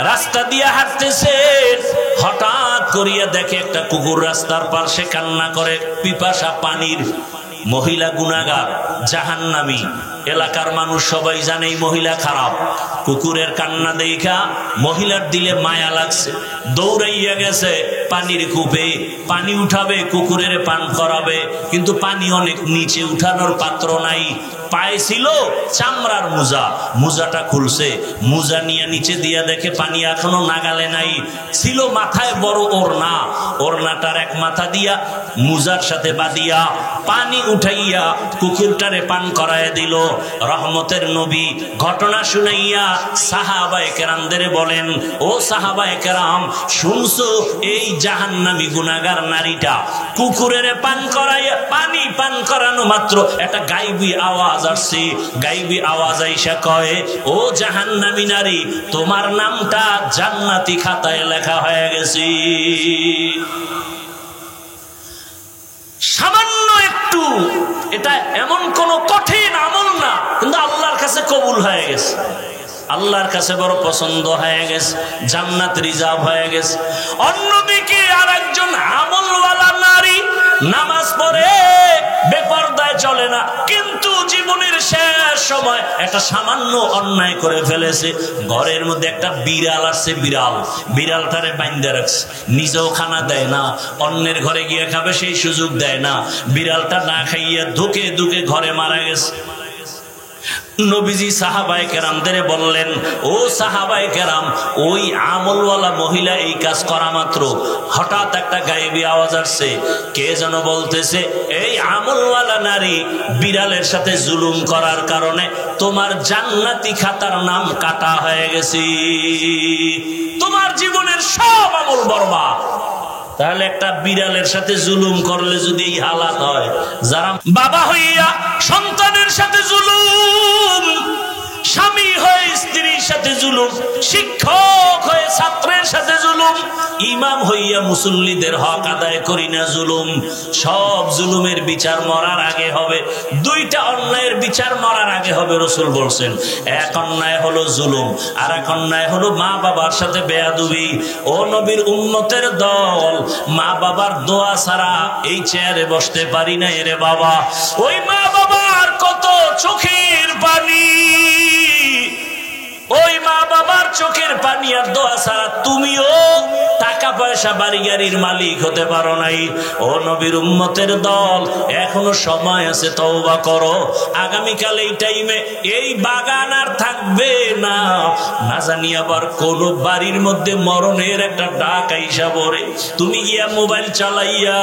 রাস্তা দিয়ে হাঁটতেছেন, হঠাৎ করিয়া দেখে একটা কুকুর রাস্তার পাশে কান্না করে পিপাসা পানির। মহিলা গুনাহগার, জাহান্নামী। এলাকার মানুষ সবাই জানে এই মহিলা খারাপ। কুকুরের কান্না দেখা মহিলার দিলে মায়া লাগছে, দৌড়াইয়া গেছে পানির কূপে, পানি উঠাবে, কুকুরের পান করাবে, কিন্তু পানি অনেক নিচে, উঠানোর পাত্র নাই। পায়ে ছিল চামড়ার মোজা, মোজাটা খুলছে, মোজা নিয়ে নিচে দিয়া দেখে পানি এখনো নাগালে নাই। ছিল মাথায় বড় ওড়না, ওড়নাটার এক মাথা দিয়া মোজার সাথে বাঁধিয়া পানি উঠাইয়া কুকুরটারে পান করায় দিল। রহমতের নবী ঘটনা শুনাইয়া সাহাবায়ে কেরামদের বলেন, ও সাহাবায়ে কেরাম, শুনছো এই জাহান্নামী গুনাহগার নারীটা কুকুরের পান করাইয়া, পানি পান করানো মাত্র একটা গায়েবী আওয়াজ আসছে। গায়েবী আওয়াজ আইসা কয়, ও জাহান্নামী নারী, তোমার নামটা জান্নাতি খাতায় লেখা হয়ে গেছে। সামান্য একটু, এটা এমন কোন কঠিন আমল না, কিন্তু আল্লাহর কাছে কবুল হয়ে গেছে, আল্লাহর কাছে বড় পছন্দ হয়ে গেছে, জান্নাত রিজার্ভ হয়ে গেছে। অন্যদিকে আর একজন আমলওয়ালা নারী নামাজ পড়ে, বেপরদায় চলে না, কিন্তু জীবনের শেষ সময় একটা সামান্য অন্যায় করে ফেলেছে। ঘরের মধ্যে একটা বিড়াল আসছে, বিড়ালটারে বাইন্ধা রাখছে, নিজেও খানা দেয় না, অন্যের ঘরে গিয়ে খাবে সেই সুযোগ দেয় না। বিড়ালটা না খাইয়া ধুকে ধুকে ঘরে মারা গেছে। নবীজি সাহাবায়ে কেরামদের বললেন, ও সাহাবায়ে কেরাম, ওই আমলওয়ালা মহিলা এই কাজ করা মাত্র হঠাৎ একটা গায়েবী আওয়াজ আসছে। কে যেন বলতেছে, এই আমলওয়ালা নারী বিড়ালের সাথে জুলুম করার কারণে তোমার জান্নাতি খাতার নাম কাটা হয়ে গেছে, তোমার জীবনের সব আমল বরবাদ। তাহলে একটা বিড়ালের সাথে জুলুম করলে যদি এই হালাত হয়, যারা বাবা হইয়া সন্তানের সাথে জুলুম, স্বামী হয়ে স্ত্রীর সাথে জুলুম, শিক্ষক হয়ে ছাত্রের সাথে জুলুম, ইমাম হইয়া মুসল্লিদের হক আদায় করি না জুলুম, সব জুলুমের বিচার মরার আগে হবে। দুইটা অন্যায়ের বিচার মরার আগে হবে, রাসূল বলছেন। এক অন্যায় হলো জুলুম, আর এক অন্যায় হলো মা বাবার সাথে বেয়াদবি। ও নবীর উম্মতের দল, মা বাবার দোয়া ছাড়া এই চেয়ারে বসতে পারি না রে বাবা। ওই মা বাবার কত চোখের পানি, ওই মা বাবার চোখের পানি আর দোয়া ছাড়া তুমিও টাকা পয়সা বাড়ি গাড়ির মালিক হতে পারো নাই। ও নবীর উম্মতের দল, এখনো সময় আছে, তওবা করো। আগামীকাল এই টাইমে এই বাগান আর থাকবে না, না জানি আবার কোন বাড়ির মধ্যে মরণের একটা ডাক আইসা পড়ে, তুমি গিয়া মোবাইল চালাইয়া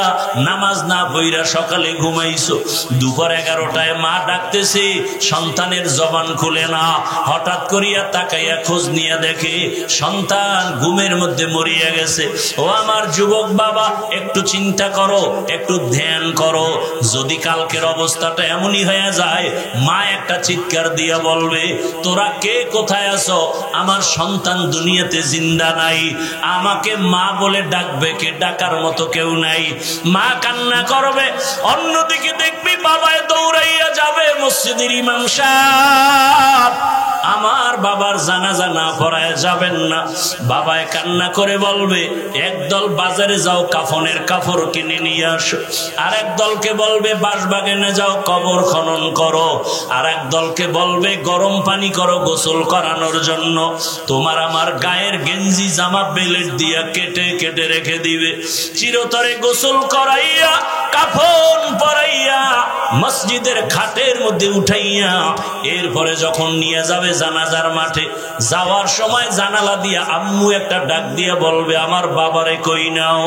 নামাজ না পইরা সকালে ঘুমাইছো, দুপুর 11টায় মা ডাকতেছে, সন্তানের জবান খুলে না, হঠাৎ করিয়া তাকাইয়া খোঁজ নিয়ে দেখে সন্তান ঘুমের মধ্যে মরিয়া গেছে। ও আমার যুবক বাবা, একটু চিন্তা করো, একটু ধ্যান করো। যদি কালকের অবস্থাটা এমনই হয়ে যায়, মা একটা চিৎকার দিয়া বলবে, তোরা কে কোথায় আছো, আমার সন্তান দুনিয়াতে জিন্দা নাই, আমাকে মা বলে ডাকবে কে, ডাকার মতো কেউ নাই। মা কান্না করবে, অন্যদিকে দেখবি বাবায় দৌড়াইয়া যাবে মসজিদের ইমাম সাহেব, আমার বাবার জানাজা না পড়ায় যাবেন না। বাবায় কান্না করে বলবে, একদল বাজারে যাও কাফনের কাপড় কিনে নিয়ে আসো, আর এক দলকে বলবে বাঁশবাগানে যাও কবর খনন করো, আর এক দলকে বলবে গরম পানি করো গোসল করানোর জন্য। তোমার আমার গায়ের গেঞ্জি জামা বেলেট দিয়া কেটে কেটে রেখে দিবে, চিরতরে গোসল করাইয়া কাফন পরাইয়া মসজিদের খাটের মধ্যে উঠাইয়া এরপরে যখন নিয়ে যাবে জানাজার মাঠে, যাওয়ার সময় জানালা দিয়া আম্মু একটা ডাক দিয়া বলবে, আমার বাবারে কই নাও,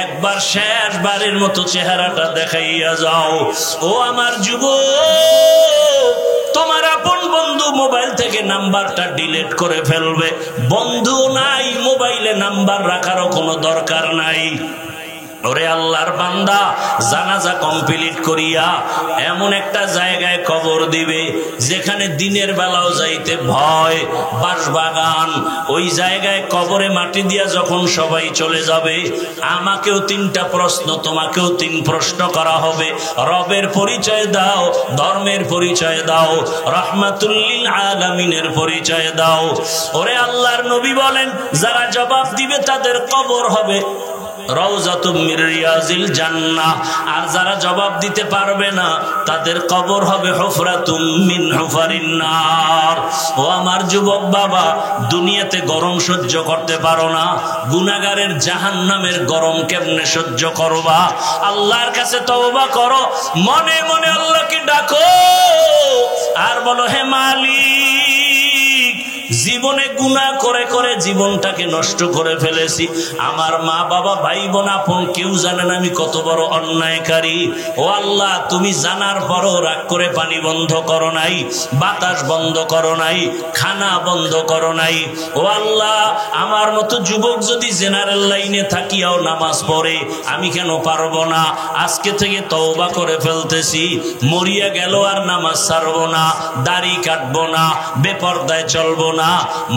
একবার শেষবারের মতো চেহারাটা দেখাইয়া যাও। ও আমার যুবক, তোমার আপন বন্ধু মোবাইল থেকে নাম্বারটা ডিলিট করে ফেলবে, বন্ধু নাই মোবাইলে নাম্বার রাখারও কোনো দরকার নাই। ওরে আল্লাহর বান্দা, জানাজা কমপ্লিট করিয়া এমন একটা জায়গায় কবর দিবে যেখানে দিনের বেলাও যাইতে ভয়, বাঁশবাগান, ওই জায়গায় কবরে মাটি দিয়া যখন সবাই চলে যাবে, আমাকেও 3টা প্রশ্ন, তোমাকেও 3 প্রশ্ন করা হবে। রবের পরিচয় দাও, ধর্মের পরিচয় দাও, রাহমাতুল লিল আলামিনের পরিচয় দাও। ওরে আল্লাহর নবী বলেন, যারা জবাব দিবে তাদের কবর হবে রাউযাতুম মির রিয়াজিল জান্নাহ, আর যারা জবাব দিতে পারবে না তাদের কবর হবে হুফরাতুম মিন হুফারিন নার। ও আমার যুবক বাবা, দুনিয়াতে গরম সহ্য করতে পারো না, গুনাহগারের জাহান্নামের গরম কেমনে সহ্য করবা? আল্লাহর কাছে তওবা করো, মনে মনে আল্লাহকে ডাকো আর বলো, হে মালিক, জীবনে গুনাহ করে করে জীবনটাকে নষ্ট করে ফেলেছি। আমার মা বাবা ভাই বোন আপন কেউ জানে না আমি কত বড় অন্যায়কারী। ও আল্লাহ, তুমি জানার পরও রাগ করে পানি বন্ধ করো নাই, বাতাস বন্ধ করো নাই, খানা বন্ধ করো নাই। ও আল্লাহ, আমার মতো যুবক যদি জেনারেল লাইনে থাকিয়াও নামাজ পড়ে, আমি কেন পারবো না? আজকে থেকে তওবা করে ফেলতেছি, মরিয়া গেল আর নামাজ ছাড়বো না, দাড়ি কাটবো না, বেপরদায় চলবো না,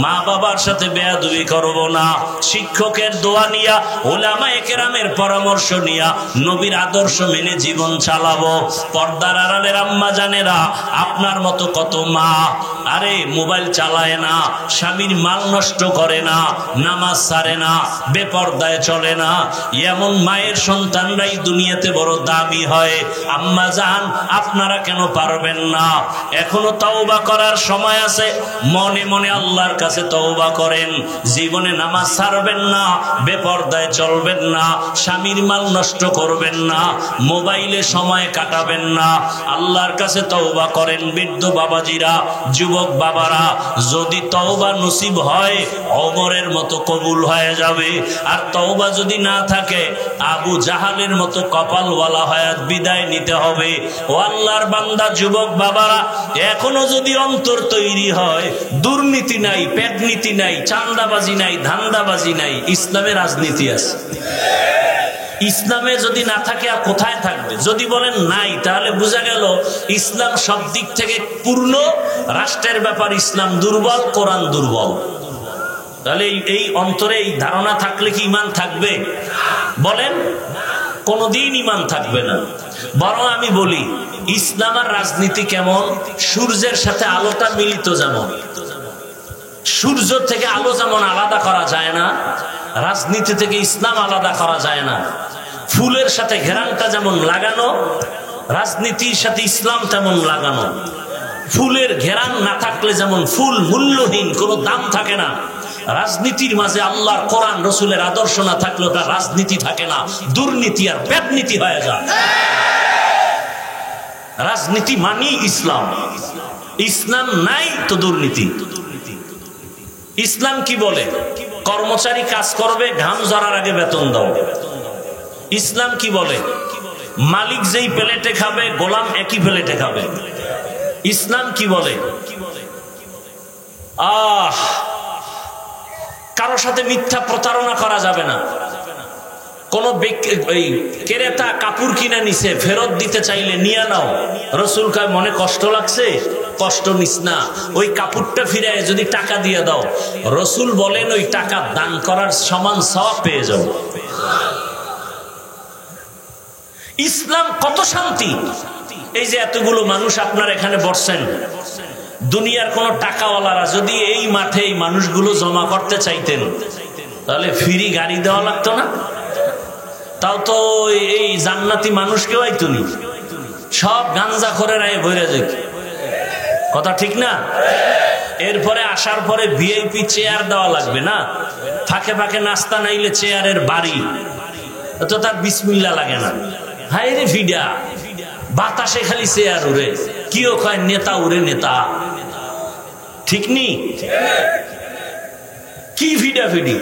মা বাবার সাথে বেয়াদবি করব না, শিক্ষকের দোয়া নিয়া, উলামায়ে কেরামের পরামর্শ নিয়া নবীর আদর্শ মেনে জীবন চালাবো। পর্দার আড়ালের আম্মা জানেরা, আপনার মতো কত মা আরে মোবাইল চালায় না, স্বামীর মাল নষ্ট করে না, নামাজ ছাড়ে না, বেপরদায় চলে না, এমন মায়ের সন্তানরাই দুনিয়াতে বড় দামি হয়। আম্মা জান, আপনারা কেন পারবেন না? এখনো তওবা করার সময় আছে, মনে মনে আল্লাহর কাছে তওবা করেন। জীবনে নামাজ ছাড়বেন না, বেপরদায় চলবেন না, স্বামীর মাল নষ্ট করবেন না, মোবাইলে সময় কাটাবেন না, আল্লাহর কাছে তওবা করেন। বৃদ্ধ বাবাজিরা, যুবক বাবারা, যদি তওবা নসিব হয় ওমরের মতো কবুল হয়ে যাবে, আর তওবা যদি না থাকে আবু জাহালের মতো কপালওয়ালা হায়াত বিদায় নিতে হবে। ও আল্লাহর বান্দা যুবক বাবারা, এখনো যদি অন্তর তৈরি হয়, দুর্নীতি নাই, পেটনীতি নাই, চাঁদাবাজি নাই, ধান্দাবাজি নাই, ইসলামে রাজনীতি আছে। ইসলামে যদি না থাকে আর কোথায় থাকবে? যদি বলেন নাই, তাহলে বোঝা গেল ইসলাম সব দিক থেকে পূর্ণ, রাষ্ট্রের ব্যাপার ইসলাম দুর্বল, কোরআন দুর্বল। তাহলে এই অন্তরে এই ধারণা থাকলে কি ঈমান থাকবে? বলেন, কোনদিন ঈমান থাকবে না। বরং আমি বলি, ইসলাম আর রাজনীতি কেমন? সূর্যের সাথে আলোটা মিলিত যেমন, সূর্য থেকে আলো যেমন আলাদা করা যায় না, রাজনীতি থেকে ইসলাম আলাদা করা যায় না। ফুলের সাথে ঘেরানটা যেমন লাগানো, রাজনীতির সাথে ইসলাম তেমন লাগানো। ফুলের ঘেরান না থাকলে যেমন ফুল মূল্যহীন, কোনো দাম থাকে না, রাজনীতির মাঝে আল্লাহর কোরআন রসুলের আদর্শ না থাকলে ওটা রাজনীতি থাকে না, দুর্নীতি আর পেটনীতি হয়ে যায়। রাজনীতি মানি ইসলাম, ইসলাম নাই তো দুর্নীতি। ইসলাম কি বলে? কর্মচারী কাজ করবে, ঘাম ঝরার আগে বেতন দাও। ইসলাম কি বলে? মালিক যেই প্লেটে খাবে, গোলাম একই প্লেটে খাবে। ইসলাম কি বলে? কারো সাথে মিথ্যা প্রতারণা করা যাবে না। কোন ক্রেতা কাপড় কিনে নিছে, ফেরত দিতে চাইলে নিয়ে নাও। রসুল কয়, মনে কষ্ট লাগছে, কষ্ট নিস না, ওই কাপড়টা ফিরে যদি টাকা দিয়ে দাও। রসুল বলেন, ওই টাকা দান করার সমান সওয়াব পেয়ে যাও। ইসলাম কত শান্তি! এই যে এতগুলো মানুষ আপনার এখানে বসছেন, দুনিয়ার কোন টাকাওয়ালারা যদি এই মাঠে এই মানুষগুলো জমা করতে চাইতেন, তাহলে ফ্রি গাড়ি দেওয়া লাগতো না? তাও তো এই জান্নাতি মানুষকেও আইতুনি, সব গাঞ্জা করে রায় ভরে যেত। কথা ঠিক না? এরপরে আসার পরে ভিআইপি চেয়ার দেওয়া লাগবে না, ফাঁকে ফাঁকে নাস্তা নাইলে চেয়ারের বাড়ি, তো তার বিসমিল্লাহ লাগে না। হায় রে ফিডা, বাতাসে খালি চেয়ার উড়ে, কিও কয় নেতা উড়ে নেতা। ঠিক নি? কি ফিডা ফিডি।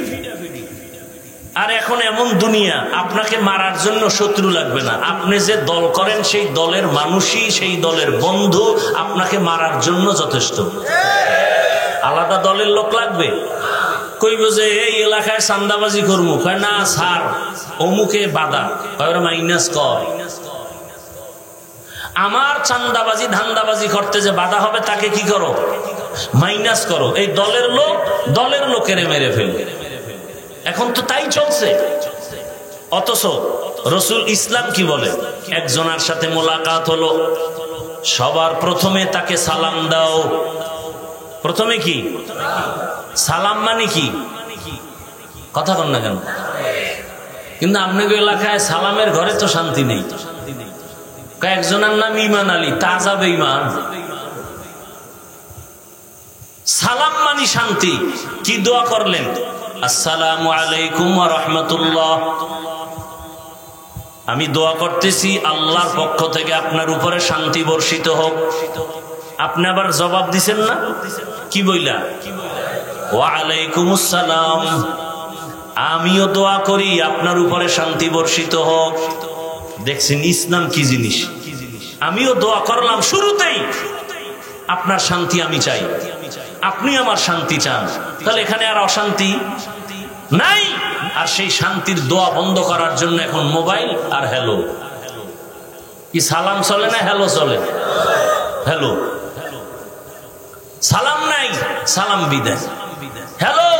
আর এখন এমন দুনিয়া, আপনাকে মারার জন্য শত্রু লাগবে না, আপনি যে দল করেন সেই দলের মানুষই, সেই দলের বন্ধু আপনাকে মারার জন্য যথেষ্ট। আলাদা দলের লোক লাগবে? কইব যে এই এলাকায় চান্দাবাজি করবো, কয় না স্যার অমুকে বাধা, কয় মাইনাস কর। আমার চান্দাবাজি ধান্দাবাজি করতে যে বাধা হবে তাকে কি করো, মাইনাস করো। এই দলের লোকেরে মেরে ফেলবে। এখন তো তাই চলছে। অথচ রসুল ইসলাম কি বলে, একজনের সাথে মোলাকাত হলো, সবার প্রথমে তাকে সালাম দাও। প্রথমে কি সালাম মানে কি, কথা কন না কেন? কিন্তু আপনাদের এলাকায় সালামের ঘরে তো শান্তি নেই। একজনের নাম ইমান আলী, তাজা বেঈমান। সালাম মানে শান্তি। কি দোয়া করলেন, আসসালামু আলাইকুম ওয়া রাহমাতুল্লাহ, আমি দোয়া করতেছি আল্লাহর পক্ষ থেকে আপনার উপরে শান্তি বর্ষিত হোক। আপনি আবার জবাব দিছেন না, কি বইলা, ওয়া আলাইকুমুস সালাম, আমিও দোয়া করি আপনার উপরে শান্তি বর্ষিত হোক। দেখছেন ইসলাম কি জিনিস। আমিও দোয়া করলাম শুরুতেই, আপনার শান্তি আমি চাই, আপনি আমার শান্তি চান, তাহলে এখানে আর অশান্তি নাই। আর সেই শান্তির দোয়া বন্ধ করার জন্য এখন মোবাইল আর হ্যালো। কি সালাম চলে না হ্যালো চলে? হ্যালো, সালাম নাই, সালাম বিদায়। হ্যালো,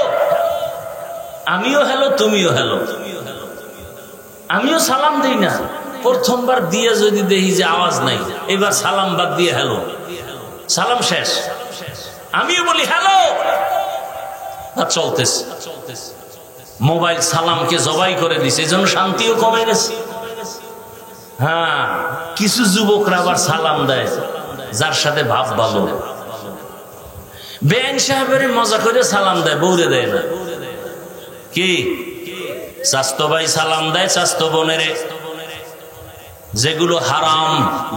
আমিও হ্যালো, তুমিও হ্যালো। আমিও সালাম দিই না, প্রথমবার দিয়ে যদি দেখি যে আওয়াজ নাই, এবার সালাম বাদ দিয়ে হ্যালো, সালাম শেষ, আমিও বলি হ্যালো, আর চলতেছে। মোবাইল সালামকে জবাই করে দিছে, এই জন্য শান্তিও কমে গেছে। হ্যাঁ, কিছু যুবকরা আবার সালাম দেয় যার সাথে ভাব ভালো। বেআইন সাহেবের মজা করে সালাম দেয়, বউরে দেয় না। কি চাস্তো ভাই সালাম দেয় চাস্তো বোনেরে, যেগুলো হারাম।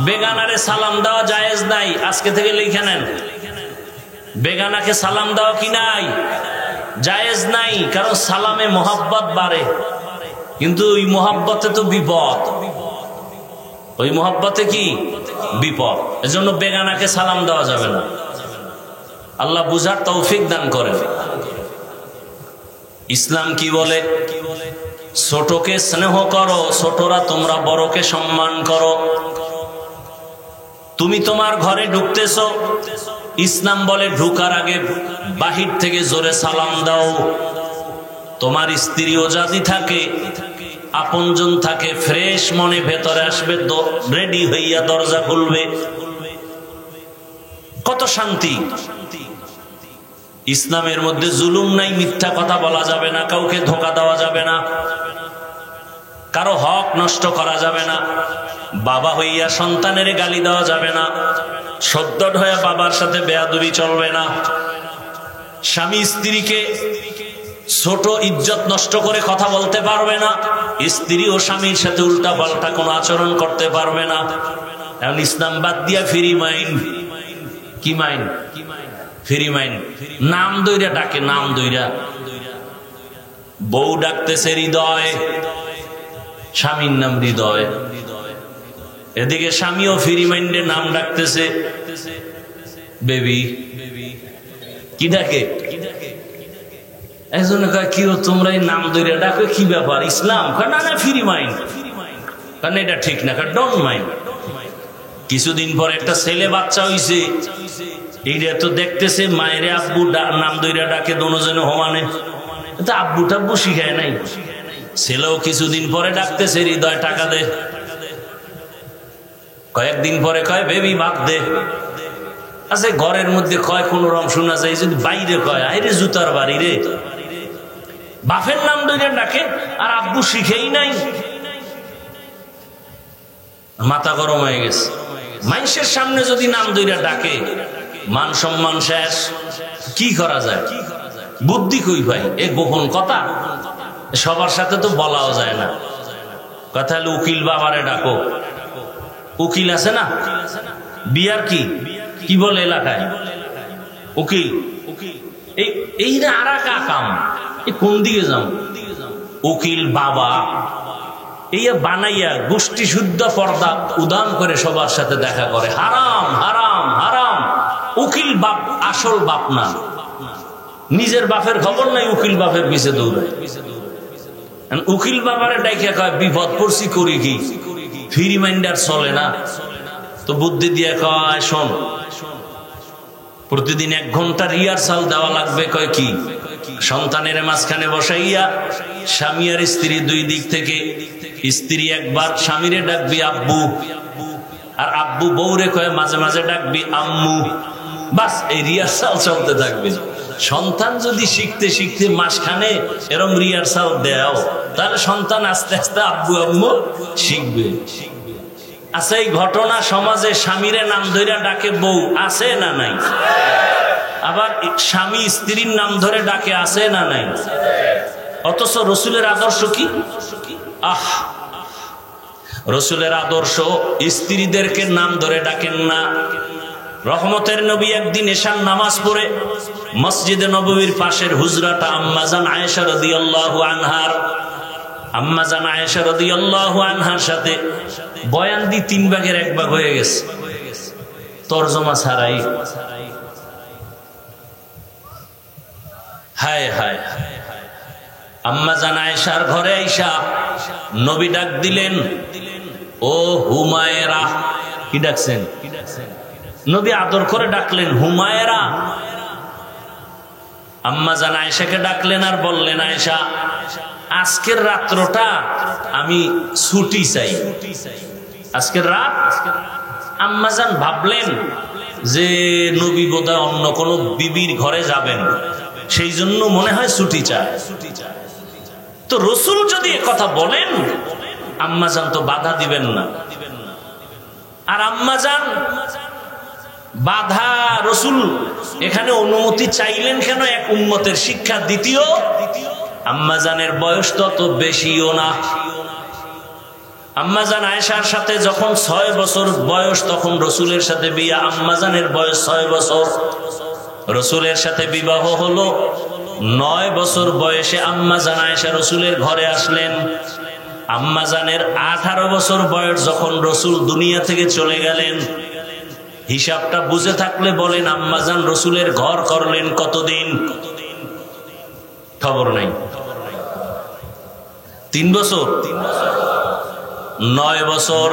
বেগানারে সালাম দেওয়া জায়েজ নাই, আজকে থেকে লিখে নেন। বেগানাকে সালাম দেওয়া কি নাই, জায়েজ নাই। কারণ সালামে মোহাব্বত বাড়ে, কিন্তু ওই মোহাব্বতে তো বিপদ, ওই মোহাব্বতে কি বিপদ। এজন্য বেগানাকে সালাম দেওয়া যাবে না। আল্লাহ বুঝার তৌফিক দান করেন। ইসলাম কি বলে, ছোটকে স্নেহ করো, ছোটরা তোমরা বড়কে সম্মান করো। তুমি তোমার ঘরে ঢুকতেছো, ইসলাম বলে ঢুকার আগে বাহির থেকে জোরে সালাম দাও। তোমার স্ত্রীও যদি থাকে, আপনজন থাকে, ফ্রেশ মনে ভেতরে আসবে, রেডি হইয়া দরজা খুলবে। কত শান্তি। ইসলামের মধ্যে জুলুম নাই, মিথ্যা কথা বলা যাবে না, কাউকে ধোঁকা দেওয়া যাবে না, কারো হক নষ্ট করা যাবে না, বাবা হইয়া সন্তানের গালি দেওয়া যাবে না, সদ্যট হইয়া বাবার সাথে বেয়াদবি চলবে না, স্বামী স্ত্রীকে ছোট ইজ্জত নষ্ট করে কথা বলতে পারবে না, স্ত্রী ও স্বামীর সাথে উল্টা পাল্টা কোনো আচরণ করতে পারবে না। এখন ইসলাম বাদ দিয়া ফ্রি মাইন্ড। কি মাইন্ড? Free mind. নাম দইরা ডাকে, নাম দইরা। বউ ডাকতেছে হৃদয়, স্বামীর নাম হৃদয়। এদিকে স্বামীও ফ্রি মাইন্ডে নাম ডাকতেছে বেবি। কি ডাকে? একজনে কয় কি তোমরা এই নাম ধরে ডাকো, কি ব্যাপার ইসলাম? না না ফ্রি মাইন্ড। কারণ এটা ঠিক না, ডোন্ট মাইন্ড। কিছুদিন পর একটা ছেলে বাচ্চা হইছে, এইটা তো দেখতেছে মায়ের আব্বু নাম ধরে ডাকে দোনোজনে সমানে, তো আব্বু টাব্বু শিখায় নাই। ছেলেও কিছুদিন পরে ডাকতেছে হৃদয়, টাকা দে। কয়েকদিন পরে কয় বেবি ভাত দে। আচ্ছা, ঘরের মধ্যে কয় কোন রকম শোনা যায়, যদি বাইরে কয় আইরে জুতার বাড়ি রে। বাপের নাম ধরে ডাকে আর আব্বু শিখেই নাই। মাথা গরম হয়ে গেছে। মানুষের সামনে যদি নাম ধরে ডাকে, মান সম্মান শেষ। কি করা যায়? বুদ্ধি কই ভাই? এ গোপন কথা, সবার সাথে তো বলাও যায় না। কথা হলো উকিল বাবারে ডাকো। উকিল আছে না, বিয়ার কি কি বলে এলাকায় উকিল। এই না আর কাম, কোন দিকে যাও? উকিল বাবা এই বানাইয়া গোষ্ঠী শুদ্ধ পর্দা উদান করে সবার সাথে দেখা করে। হারাম হারাম হারাম। উকিল বাপ আসল বাপ না। নিজের বাপের খবর নাই, উকিল বাপের পিছে দৌড়ায়। উকিল বাবারে ডাইকে কয় বিপদ পড়ছি করি কি, ফ্রি মাইন্ডার চলে না, তো বুদ্ধি দিয়ে কয় শোন প্রতিদিন 1 ঘন্টা রিহার্সাল দেওয়া লাগবে। কয় কি? সন্তানের মাঝখানে বসাইয়া স্বামী আর স্ত্রী দুই দিক থেকে, স্ত্রী একবার স্বামীরে ডাকবি আব্বু, আর আব্বু বউরে কয়ে মাঝে মাঝে ডাকবি আম্মু। বাস এই রিহার্সাল চলতে থাকবে। সন্তান যদি শিখতে শিখতে মাসখানে এরকম রিহার্সাল দেও, তাহলে সন্তান আস্তে আস্তে আব্বু আম্মু শিখবে। আচ্ছা, এই ঘটনা সমাজে স্বামীরে নাম ধরে ডাকে বউ আছে না নাই? আবার স্বামী স্ত্রীর নাম ধরে ডাকে আছে না নাই? অথচ রসুলের আদর্শ কি? রসুলের আদর্শ স্ত্রীদেরকে নাম ধরে ডাকেন না। রহমতের নবী একদিন এশার নামাজ পড়ে মসজিদে নববীর পাশের হুজরাটা আম্মাজান আয়েশা রাদিয়াল্লাহু আনহার সাথে বয়ান দি 3 ভাগের 1 ভাগ হয়ে গেছে, তরজমা ছাড়াই। হায় হায়, আম্মাজান আয়েশার ঘরে আইসা নবী ডাক দিলেন, ও হুমায়রা। কি ডাকছেন? নবী আদর করে ডাকলেন হুমায়রা। আম্মাজান আয়েশাকে ডাকলেন আর বললেন, আয়েশা আজকের রাত্রটা আমি ছুটি চাই, আজকের রাত। আম্মাজান ভাবলেন যে নবী বোধহয় অন্য কোনো বিবির ঘরে যাবেন, সেই জন্য মনে হয় ছুটি চায়। তো রসুল যদি কথা বলেন আম্মাজান তো বাধা দিবেন না। আর আম্মাজান বাধা, রসুল এখানে অনুমতি চাইলেন কেন? এক উম্মতের শিক্ষা। দ্বিতীয়, আম্মাজানের বয়স তত বেশিও না। আম্মাজান আয়েশার সাথে যখন 6 বছর বয়স, তখন রসুলের সাথে বিয়া। আম্মাজানের বয়স 6 বছর। রসুলের সাথে বিবাহ হলো 9 বছর বয়সে আম্মাজান আয়েশা রসুলের ঘরে আসলেন। আম্মাজানের 18 বছর বয়স যখন রসুল দুনিয়া থেকে চলে গেলেন। হিসাবটা বুঝে থাকলে বলেন আম্মাজান রসুলের ঘর করলেন কতদিন? খবর নাই। 3 বছর, 9 বছর।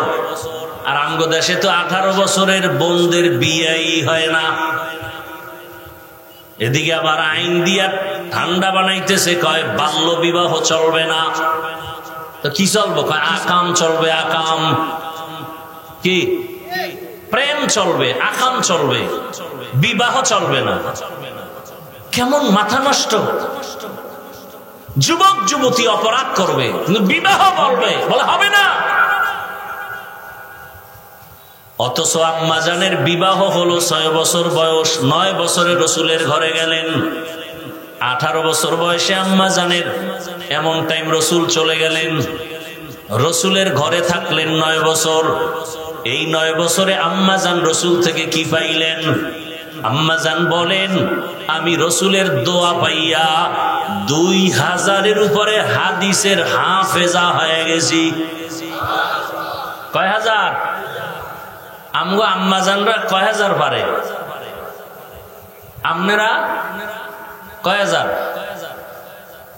আর আমগো দেশে তো 18 বছরের বোনদের বিয়েই হয় না। এদিকে আবার আইন দিয়া ঠান্ডা বানাইতেছে, কয় বাল্য বিবাহ চলবে না। তো কি চলবে? কয় আকাম চলবে। আকাম কি? প্রেম চলবে, আকাম চলবে, বিবাহ চলবে না। কেমন মাথা নষ্ট! যুবক যুবতী অপরাধ করবে কিন্তু বিবাহ বলবে, বলে হবে না। অথচ আম্মাজানের বিবাহ হলো 6 বছর বয়স। 9 বছরে রসুলের ঘরে গেলেন। 18 বছর বয়সে আম্মাজানের এমন টাইম রসুল চলে গেলেন। রসুলের ঘরে থাকলেন 9 বছর। এই 9 বছরে আম্মাজান রসুল থেকে কি পাইলেন? আম্মাজান বলেন, আমি রসুলের দোয়া পাইয়া 2000-এর উপরে হাদিসের হাফেজা হয়ে গেছি। কয় হাজার? আমগো আম্মাজানরা কয় হাজার পারে? আপনারা কয় হাজার?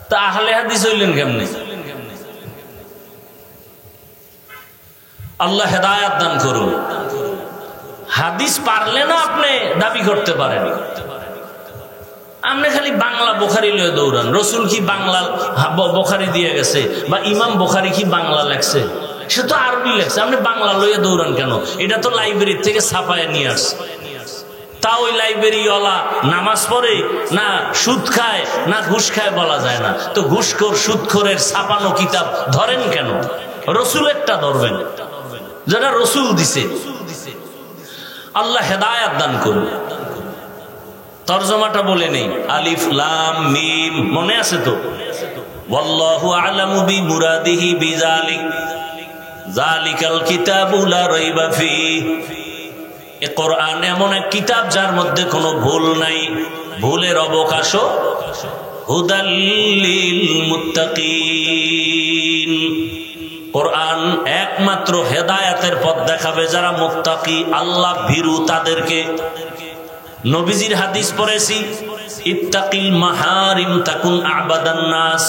তা আহলে হাদিস হইলেন কেমনে? আল্লাহ হেদায়াত দান করুন। হাদিস পারলে না আপনি দাবি করতে পারেন। আপনি খালি বাংলা বুখারী লয়ে দৌড়ান। রসুল কি বাংলা বুখারী দিয়ে গেছে? বা ইমাম বুখারী কি বাংলা লেখছে? সে তো আরবি লেখছে। আপনি বাংলা লয়ে দৌড়ান কেন? এটা তো লাইব্রেরি থেকে ছাপায় নিয়ে আসছে। তা ওই লাইব্রেরিওয়ালা নামাজ পড়ে না সুদ খায় না ঘুষ খায় বলা যায় না। তো ঘুষখোর সুদখোরের ছাপানো কিতাব ধরেন কেন? রসুলেরটা ধরবেন, যেটা রসুল দিছে। আল্লাহ হেদায়াত দান করুন। তরজমাটা বলে নেই, আলিফ লাম মিম মনে আছে তো? ওয়াল্লাহু আ'লামু বিমুরাদিহি বিযালিক যালিকাল কিতাবু লা রাইবা ফিহি। এই কোরআন এমন এক কিতাব যার মধ্যে কোনো ভুল নাই, ভুলের অবকাশও। হুদাল লিল মুত্তাকিন। কোরআন একমাত্র হেদায়েতের পথ দেখাবে যারা মুত্তাকি, আল্লাহ ভীরু তাদেরকে। নবীজির হাদিস পড়েছি, ইত্তাকিল মাহারিম তাকুন আবাদান নাস,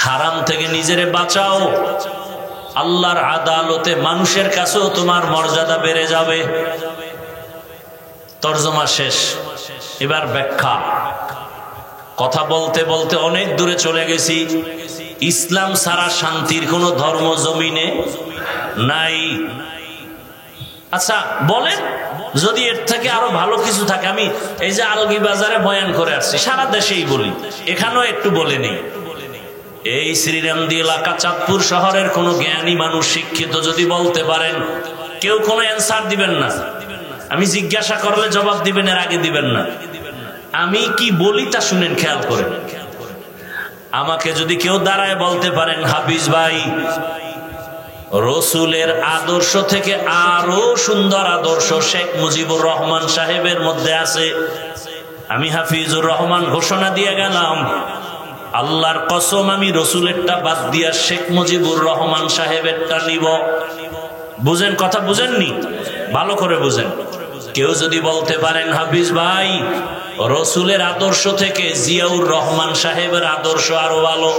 হারাম থেকে নিজেরে বাঁচাও, আল্লাহর আদালতে মানুষের কাছেও তোমার মর্যাদা বেড়ে যাবে। তরজমা শেষ, এবার ব্যাখ্যা। কথা বলতে বলতে অনেক দূরে চলে গেছি। ইসলাম ছাড়া শান্তির কোন ধর্ম জমিনে নাই। আচ্ছা বলেন, যদি এর থেকে আরো ভালো কিছু থাকে। আমি এই যে আলগি বাজারে বয়ান করে আসছি, সারা দেশেই বলি, এখানেও একটু বলে নেই। এই শ্রীরামদী এলাকা চাঁদপুর শহরের কোন জ্ঞানী মানুষ, শিক্ষিত যদি বলতে পারেন, কেউ কোনো অ্যান্সার দিবেন না। আমি জিজ্ঞাসা করলে জবাব দিবেন, এর আগে দিবেন না। আমি কি বলি তা শুনেন, খেয়াল করেন। আমাকে যদি কেউ দাঁড়ায় বলতে পারেন, হাফিজ ভাই, রসুলের আদর্শ থেকে আরো সুন্দর আদর্শ শেখ মুজিবুর রহমান সাহেবের মধ্যে আছে, আমি হাফিজুর রহমান ঘোষণা দিয়ে গেলাম, আল্লাহর কসম আমি রসুলেরটা বাদ দিয়া শেখ মুজিবুর রহমান সাহেবেরটা নিব। বুঝেন, কথা বুঝেননি? ভালো করে বুঝেন। কেউ যদি বলতে পারেন, হাফিজ ভাই, রসুলের আদর্শ থেকে জিয়াউর রহমান সাহেবের আদর্শ আরো ভালো,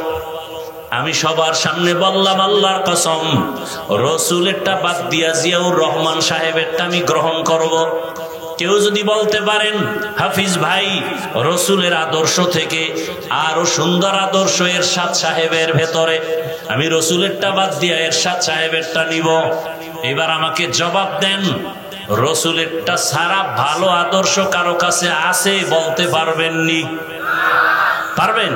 আমি সবার সামনে বললাম, আল্লাহর কসম রসুলেরটা বাদ দিয়া জিয়াউর রহমান সাহেবেরটা আমি গ্রহণ করব। কেউ যদি বলতে পারেন, হাফিজ ভাই, রসুলের আদর্শ থেকে আরো সুন্দর আদর্শ এরশাদ সাহেবের ভেতরে, আমি রসুলেরটা বাদ দিয়া এরশাদ সাহেবেরটা নিব। এবার আমাকে জবাব দেন, রসুলেরটা সারা ভালো আদর্শ কারো কাছে আছে বলতে পারবেননি? পারবেন?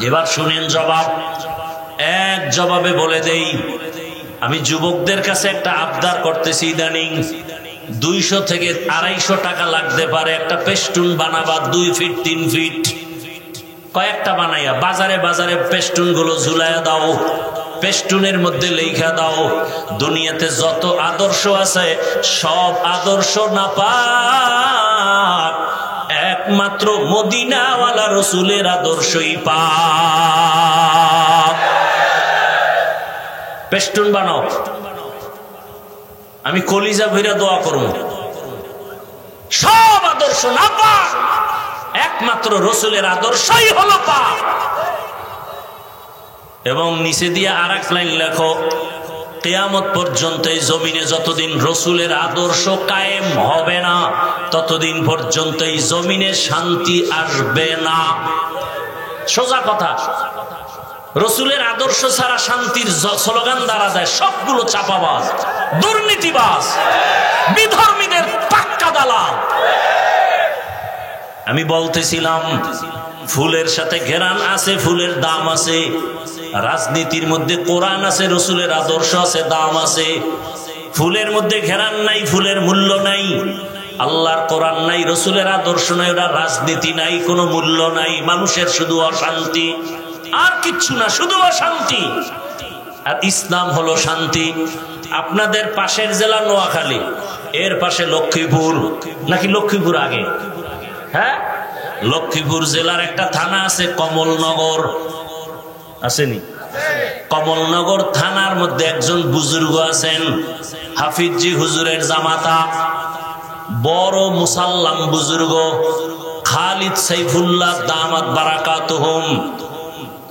এবার শুনেন জবাব। এক জবাবে বলে দেই, আমি যুবকদের কাছে একটা আবদার করতেছি ইদানিং, 200 থেকে 250 টাকা লাগতে পারে একটা পেস্টুন বানাবা, 2 ফিট 3 ফিট কয়েকটা বানাইয়া বাজারে বাজারে পেস্টুন গুলো ঝুলাইয়া দাও, পেস্টুনের মধ্যে লেখা দাও, দুনিয়াতে যত আদর্শ আছে সব আদর্শ না পাক, একমাত্র মদিনাওয়ালা রসুলের আদর্শই পাক। পেস্টুন বানাও, আমি কলিজা ভইরা দোয়া করব, সব আদর্শ না পাক, একমাত্র রসুলের আদর্শই হলো পাক। এবং নিচে দিয়ে আরেক লাইন লেখো, কিয়ামত পর্যন্ত এই জমিনে যতদিন রসুলের আদর্শ কায়েম হবে না, ততদিন পর্যন্ত এই জমিনে শান্তি আসবে না। সোজা কথা। রসুলের আদর্শ ছাড়া শান্তির স্লোগান দ্বারা যায় সবগুলো চাপাবাজ, দুর্নীতিবাজ, বিধর্মীদের পাক্কা দালাল। আমি বলতেছিলাম, ফুলের সাথে ঘেরান আছে, ফুলের দাম আছে। রাজনীতির মধ্যে কোরআন আছে, রসুলের আদর্শ আছে, দাম আছে। ফুলের মধ্যে ঘেরান নাই, ফুলের মূল্য নাই। আল্লাহর কোরআন নাই, রসুলের আদর্শ নাই, ওরা রাজনীতি নাই, কোনো মূল্য নাই। মানুষের শুধু অশান্তি, আর কিচ্ছু না, শুধু অশান্তি। আর ইসলাম হলো শান্তি। আপনাদের পাশের জেলা নোয়াখালী, এর পাশে লক্ষ্মীপুর, নাকি লক্ষ্মীপুর আগে? হ্যাঁ, লক্ষ্মীপুর জেলার একটা থানা আছে কমলনগর, আসেনি? কমলনগর থানার মধ্যে একজন বুজুর্গ আছেন, হাফিজি হুজুরের জামাতা, বড় মুসাল্লাম বুজুর্গ, খালিদ সাইফুল্লাহ দামাত বারাকাতুহুম।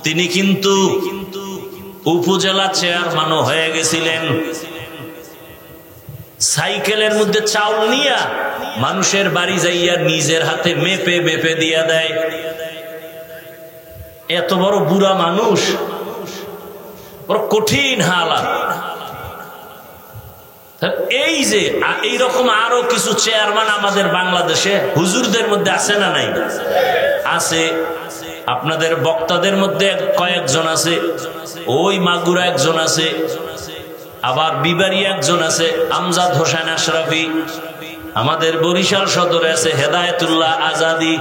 তিনি কিন্তু উপজেলা চেয়ারম্যানও হয়ে গেছিলেন। সাইকেলের মধ্যে চাউল নিয়া মানুষের বাড়ি যাইয়া নিজের হাতে মেপে মেপে দিয়া দেয়। এত বড় বুড়া মানুষ, বড় কঠিন হালাত। এই যে এইরকম আরো কিছু চেয়ারম্যান আমাদের বাংলাদেশে হুজুরদের মধ্যে আছে না নাই? আছে। আপনাদের বক্তাদের মধ্যে কয়েকজন আছে, ওই মাগুরা একজন আছে, আবার বিবাড়ি একজন আছে আমজাদ হোসেন আশরাফি, আমাদের বরিশাল সদরে আছে হেদায়েতুল্লাহ আজাদি,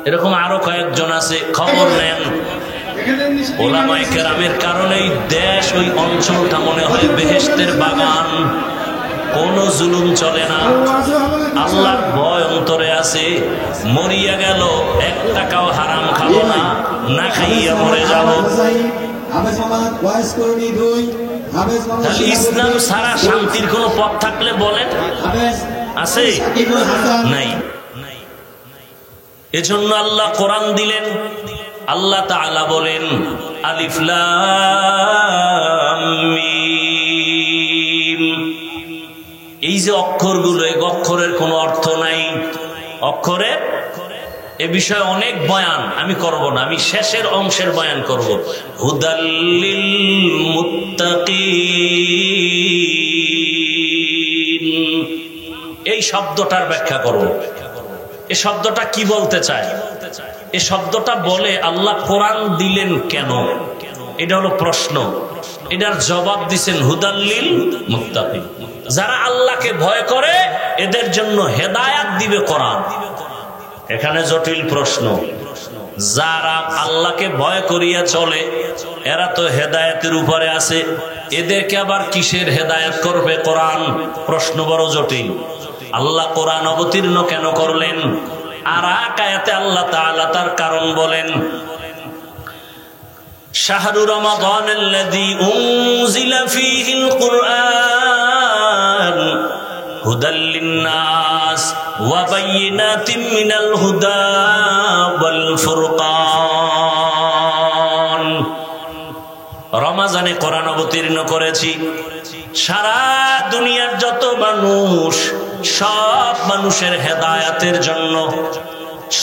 এরকম আরো কয়েকজন আছে। খবর নেন, ওলামায়ে কেরামের কারণেই দেশ, ওই অঞ্চলটা মনে হয় বেহেশতের বাগান, কোন জুলুম চলে না, আল্লাহর ভয় অন্তরে আছে। মরিয়া গেল, 1 টাকাও হারাম খাবো না, না খাইয়া মরে যাব। ইসলাম ছাড়া শান্তির কোন পথ থাকলে বলেন, আছে? নাই। এজন্য আল্লাহ কোরআন দিলেন। আল্লাহ তাআলা বলেন আলিফ লাম মিম। এই যে অক্ষরগুলো, এই অক্ষরের কোনো অর্থ নাই। অক্ষরের এ বিষয়ে অনেক বয়ান আমি করব না, আমি শেষের অংশের বয়ান করব। হুদাল্লিল মুত্তাকিন, এই শব্দটার ব্যাখ্যা করব। এই শব্দটা কি বলতে চায়? এই শব্দটা বলে আল্লাহ কোরআন দিলেন কেন, এটা হলো প্রশ্ন। এটার জবাব দিছেন হুদাল্লিল মুত্তাকিন। যারা আল্লাহকে ভয় করে এদের জন্য হেদায়াত দিবে কোরআন। এখানে জটিল প্রশ্ন। যারা আল্লাহকে ভয় করিয়া চলে এরা তো হেদায়েতের উপরে আছে, এদেরকে আবার কিসের হেদায়েত করবে কোরআন? প্রশ্ন বড় জটিল। আল্লাহ কোরআন অবতীর্ণ কেন করলেন? আর এক আয়াতে আল্লাহ তাআলা তার কারণ বলেন, শাহরু রমাদানাল্লাযী উনজিলা ফীহিল কুরআন হুদাল লিন্নাস ওয়া বাইয়িনাতিম মিনাল হুদা ওয়াল ফুরকান। রমজানে কোরআন অবতীর্ণ করেছি। সারা দুনিয়ার যত মানুষ, সব মানুষের হেদায়েতের জন্য,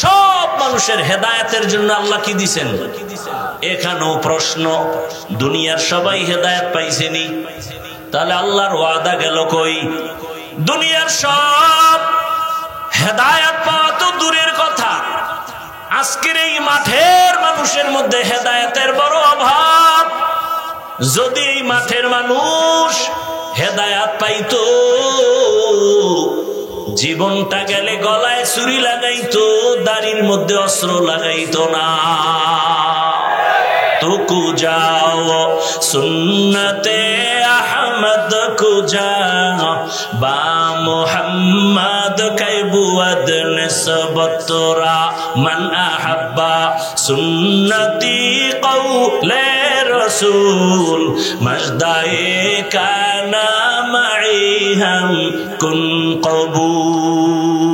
সব মানুষের হেদায়েতের জন্য আল্লাহ কি দিছেন? এখানেও প্রশ্ন, দুনিয়ার সবাই হেদায়েত পাইছেনি? তাহলে আল্লাহর ওয়াদা গেল কই? দুনিয়ার সব হেদায়েত পাওয়া তো দূরের কথা, আজকের এই মাঠের মানুষের মধ্যে হেদায়েতের বড় অভাব। যদি এই মাঠের মানুষ হেদায়েত পাইতো, জীবনটা গেলে গলায় ছুরি লাগাইতো, দাড়ির মধ্যে অস্ত্র লাগাইতো না। তো কুজাও সুন্নতে আহমদ কুজাও বা মুহাম্মদ কাইবুয়াদ নিসবতরা মান আহাব্বা সুন্নতি কওলে রসুল মজদায়ে কানা মাই হাম কুন কবুল।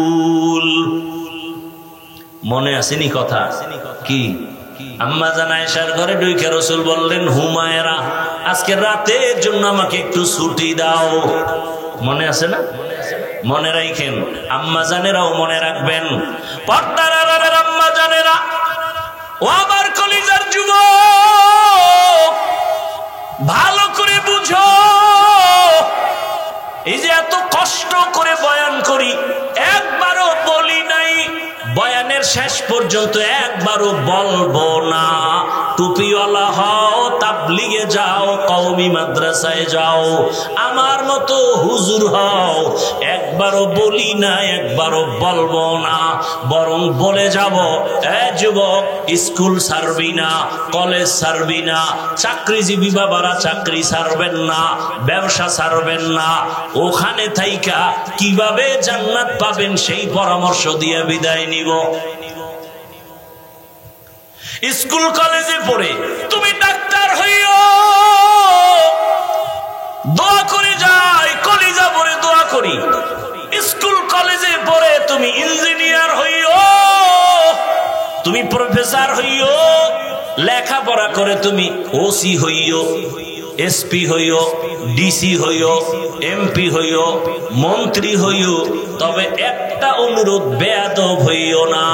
মনে আসেনি কথা? কি আম্মা জান আয়েশার ঘরে ঢুকে রাসূল বললেন, হুমায়রা আজকে রাতের জন্য আমাকে একটু ছুটি দাও। মনে আছে না? মনে রাখেন, আম্মা জানেরাও মনে রাখবেন। পর্দার আড়ালের আম্মা জানেরা, ও আমার কলিজার যুবক, ভালো করে বুঝো, এই যে এত কষ্ট করে বয়ান করি, একবারও বলি নাই বয়ানের শেষ পর্যন্ত একবারও বলবো না টুপিওয়ালা হও, তাবলিগে যাও, কওমি মাদ্রাসায় যাও, আমার মতো হুজুর হও, একবারও বলি না, একবারও বলবো না। বরং বলে যাব, এ যুবক, স্কুল ছাড়বি না, কলেজ ছাড়বি না, চাকরিজীবী বাবারা চাকরি ছাড়বেন না, ব্যবসা ছাড়বেন না, ওখানে থাইকা কিভাবে জান্নাত পাবেন সেই পরামর্শ দিয়ে বিদায় নিব। স্কুল কলেজে পড়ে তুমি ডাক্তার হইও, দোয়া করে যাই, কলিজা ভরে দোয়া করি। স্কুল কলেজে পড়ে তুমি ইঞ্জিনিয়ার হইও, তুমি প্রফেসর হইও, লেখাপড়া করে তুমি ওসি হইও, এসপি হইও, ডিসি হইও, এমপি হইও, মন্ত্রী হইও, তবে একটা অনুরোধ, বেয়াদব হইও না।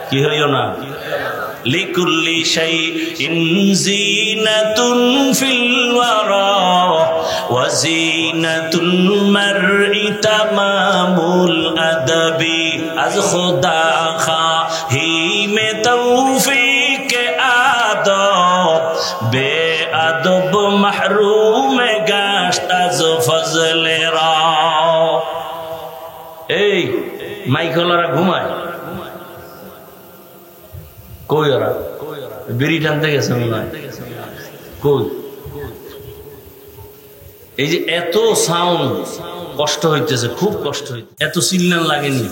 কি হইও না? লিকুল্লি শাইইন যিনাতুন ফিল ওয়ারা ওয়া যিনাতুল মারই তামামুল আদাবি আজ খুদা খাহি মে তৌফিক আদব বেআদব মাহরুম গাশত আজ ফজলে রা। এই মাইকলারা ঘুমায় কই? ওরা বিড়ি টানতে গেছে মনে হয়। কই? এই যে এত সাউন্ড, কষ্ট হইতেছে, খুব কষ্ট হইতে, এত চিল্লান লাগেনি।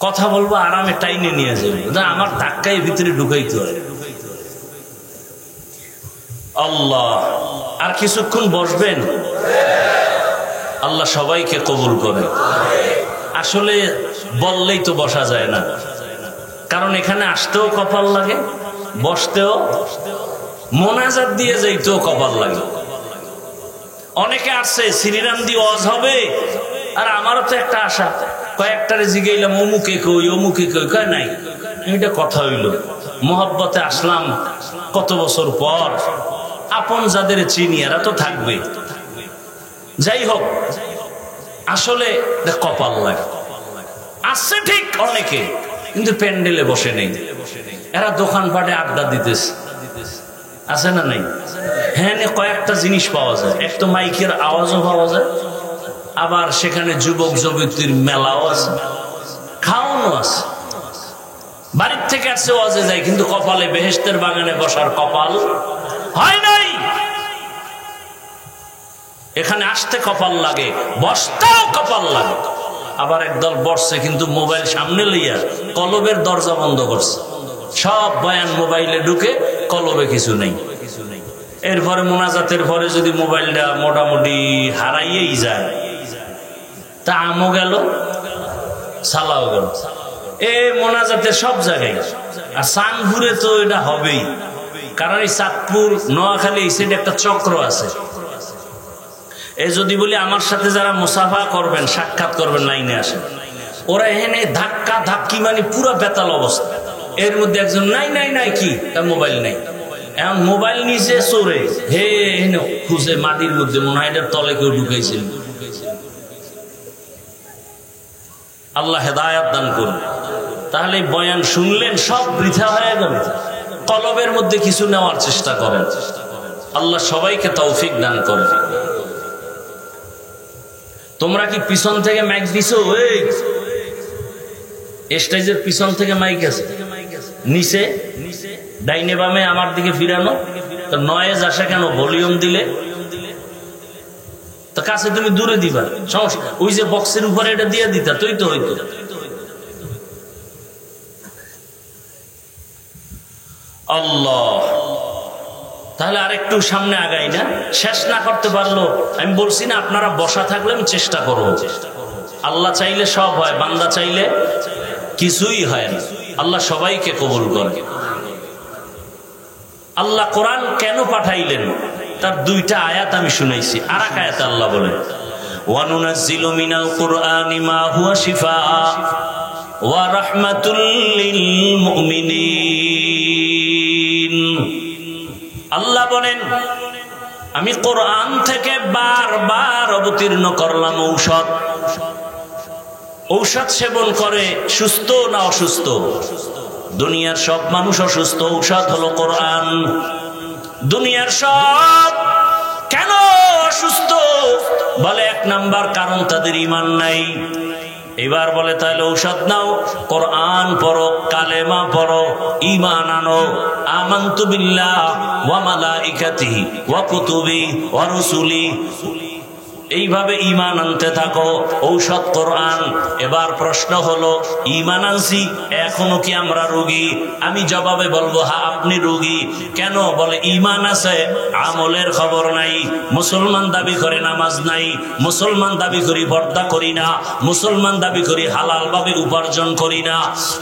কথা বলবো আরামে টাইনে নিয়ে যাবে, আমার ধাক্কায় ভিতরে ঢুকাইতে হয়। আল্লাহ, আর কিছুক্ষণ বসবেন? আল্লাহ সবাইকে কবুল করে। আসলে বললেই তো বসা যায় না, কারণ এখানে আসতেও কপাল লাগে, বসতেও, মোনাজাত দিয়ে যাইতেও কপাল লাগে। অনেকে আসছে শ্রীরাম দিয়ে ওয়াজ হবে, আর আমারও তো একটা আশা, কয়েকটারে জিগাইলাম অমুকে কই অমুকে কই, কয় নাই। এটা কথা হইল, মোহাব্বতে আসলাম কত বছর পর, আপন যাদের চিনি এরা তো থাকবে। যাই হোক, আসলে কপাল লাগে। আসছে ঠিক অনেকে, কিন্তু প্যান্ডেলে বসে নেই, এরা দোকানপাটে আড্ডা দিতেছে, আছে না নাই? হ্যাঁ, কয়েকটা জিনিস পাওয়া যায়, এক তো মাইকের আওয়াজও পাওয়া যায়, আবার সেখানে যুবক যুবতীর মেলাও আছে, খাওয়ানো আছে। বাড়ির থেকে আসছে ওয়াজে যায়, কিন্তু কপালে বেহেশতের বাগানে বসার কপাল হয় নাই। এখানে আসতে কপাল লাগে, বসতেও কপাল লাগে। আবার একদল বসছে কিন্তু মোবাইল সামনে লইয়া কলবের দরজা বন্ধ করছে, সব বয়ান মোবাইলে ঢুকে, কলবে কিছু নেই। এরপরে মোনাজাতের পরে যদি মোবাইলটা মোটামুটি হারাইয়েই যায়, তা আমও গেল, সালাও গেল। এ মোনাজাতে সব জায়গায়, আর সানপুরে তো এটা হবেই, কারণ এই চাঁদপুর নোয়াখালী এই সাইডে একটা চক্র আছে। এ যদি বলি আমার সাথে যারা মুসাফা করবেন, সাক্ষাৎ করবেন, লাইনে আসেন, ওরা এখানে ধাক্কা ধাক্কি মানে পুরো বেতাল অবস্থা। এর মধ্যে একজন নাই নাই নাই কি, তার মোবাইল নেই, এখন মোবাইল নিচে চোরে হে হেন খুঁজে মাটির মধ্যে, মনে হয় এটার তলে কেউ ঢুকাইছিল। আল্লাহ হেদায়াত দান করুন। তাহলে বয়ান শুনলেন, সব বৃথা হয়ে গেল। কলবের মধ্যে কিছু নেওয়ার চেষ্টা করেন, আল্লাহ সবাইকে তৌফিক দান করেন। তোমরা কি পিছন থেকে মাইক দিছো? স্টেজের পিছন থেকে মাইক আছে, নিচে ডাইনে বামে আমার দিকে ফিরানো, তো নয়েজ আসে কেন? ভলিউম দিলে তো কাছে তুমি দূরে দিবা, সমস্যা। ওই যে বক্সের উপরে এটা দিয়ে দিতা, তুই তো হইতো। আল্লাহ, তাহলে আরেকটু সামনে আগাই না? শেষ না করতে পারলো, আমি বলছি না আপনারা বসা থাকলে আমি চেষ্টা করবো। আল্লাহ চাইলে সব হয়, বান্দা চাইলে কিছুই হয় না। আল্লাহ সবাইকে কবুল করে। আল্লাহ কোরআন কেন পাঠাইলেন তার দুইটা আয়াত আমি শুনাইছি। আর এক আয়াতে আল্লাহ বলেন, ওয়ানুনাজ্জিলু মিনাল কুরআনি মা হুয়া শিফাআ ওয়া রাহমাতুল লিল মুমিনিন। আল্লাহ বলেন, আমি কোরআন থেকে বারবার অবতীর্ণ করলাম ঔষধ। ঔষধ সেবন করে সুস্থ না অসুস্থ? দুনিয়ার সব মানুষ অসুস্থ, ঔষধ হলো কোরআন। দুনিয়ার সব কেন অসুস্থ? বলে এক নাম্বার কারণ তাদের ঈমান নাই। এবার বলে তাহলে ঔষধ নাও, কোরআন পড়ো, কালেমা পড়ো, ঈমান আনো। আমানতু বিল্লাহ ওয়া মালাইকাতিহি ওয়া কুতুবিহি ওয়া রুসুলি। এইভাবে ঈমান আনতে থাকো, ঔষধ কোরআন। এবার প্রশ্ন হলো, ঈমান আনছি, এখনো কি আমরা রোগী? আমি জবাবে বলবো, হ্যাঁ আপনি রোগী। কেন? বলে ঈমান আছে, আমলের খবর নাই। মুসলমান দাবি করে নামাজ নাই, মুসলমান দাবি করি পর্দা করি না, মুসলমান দাবি করি হালাল ভাবে উপার্জন করি না।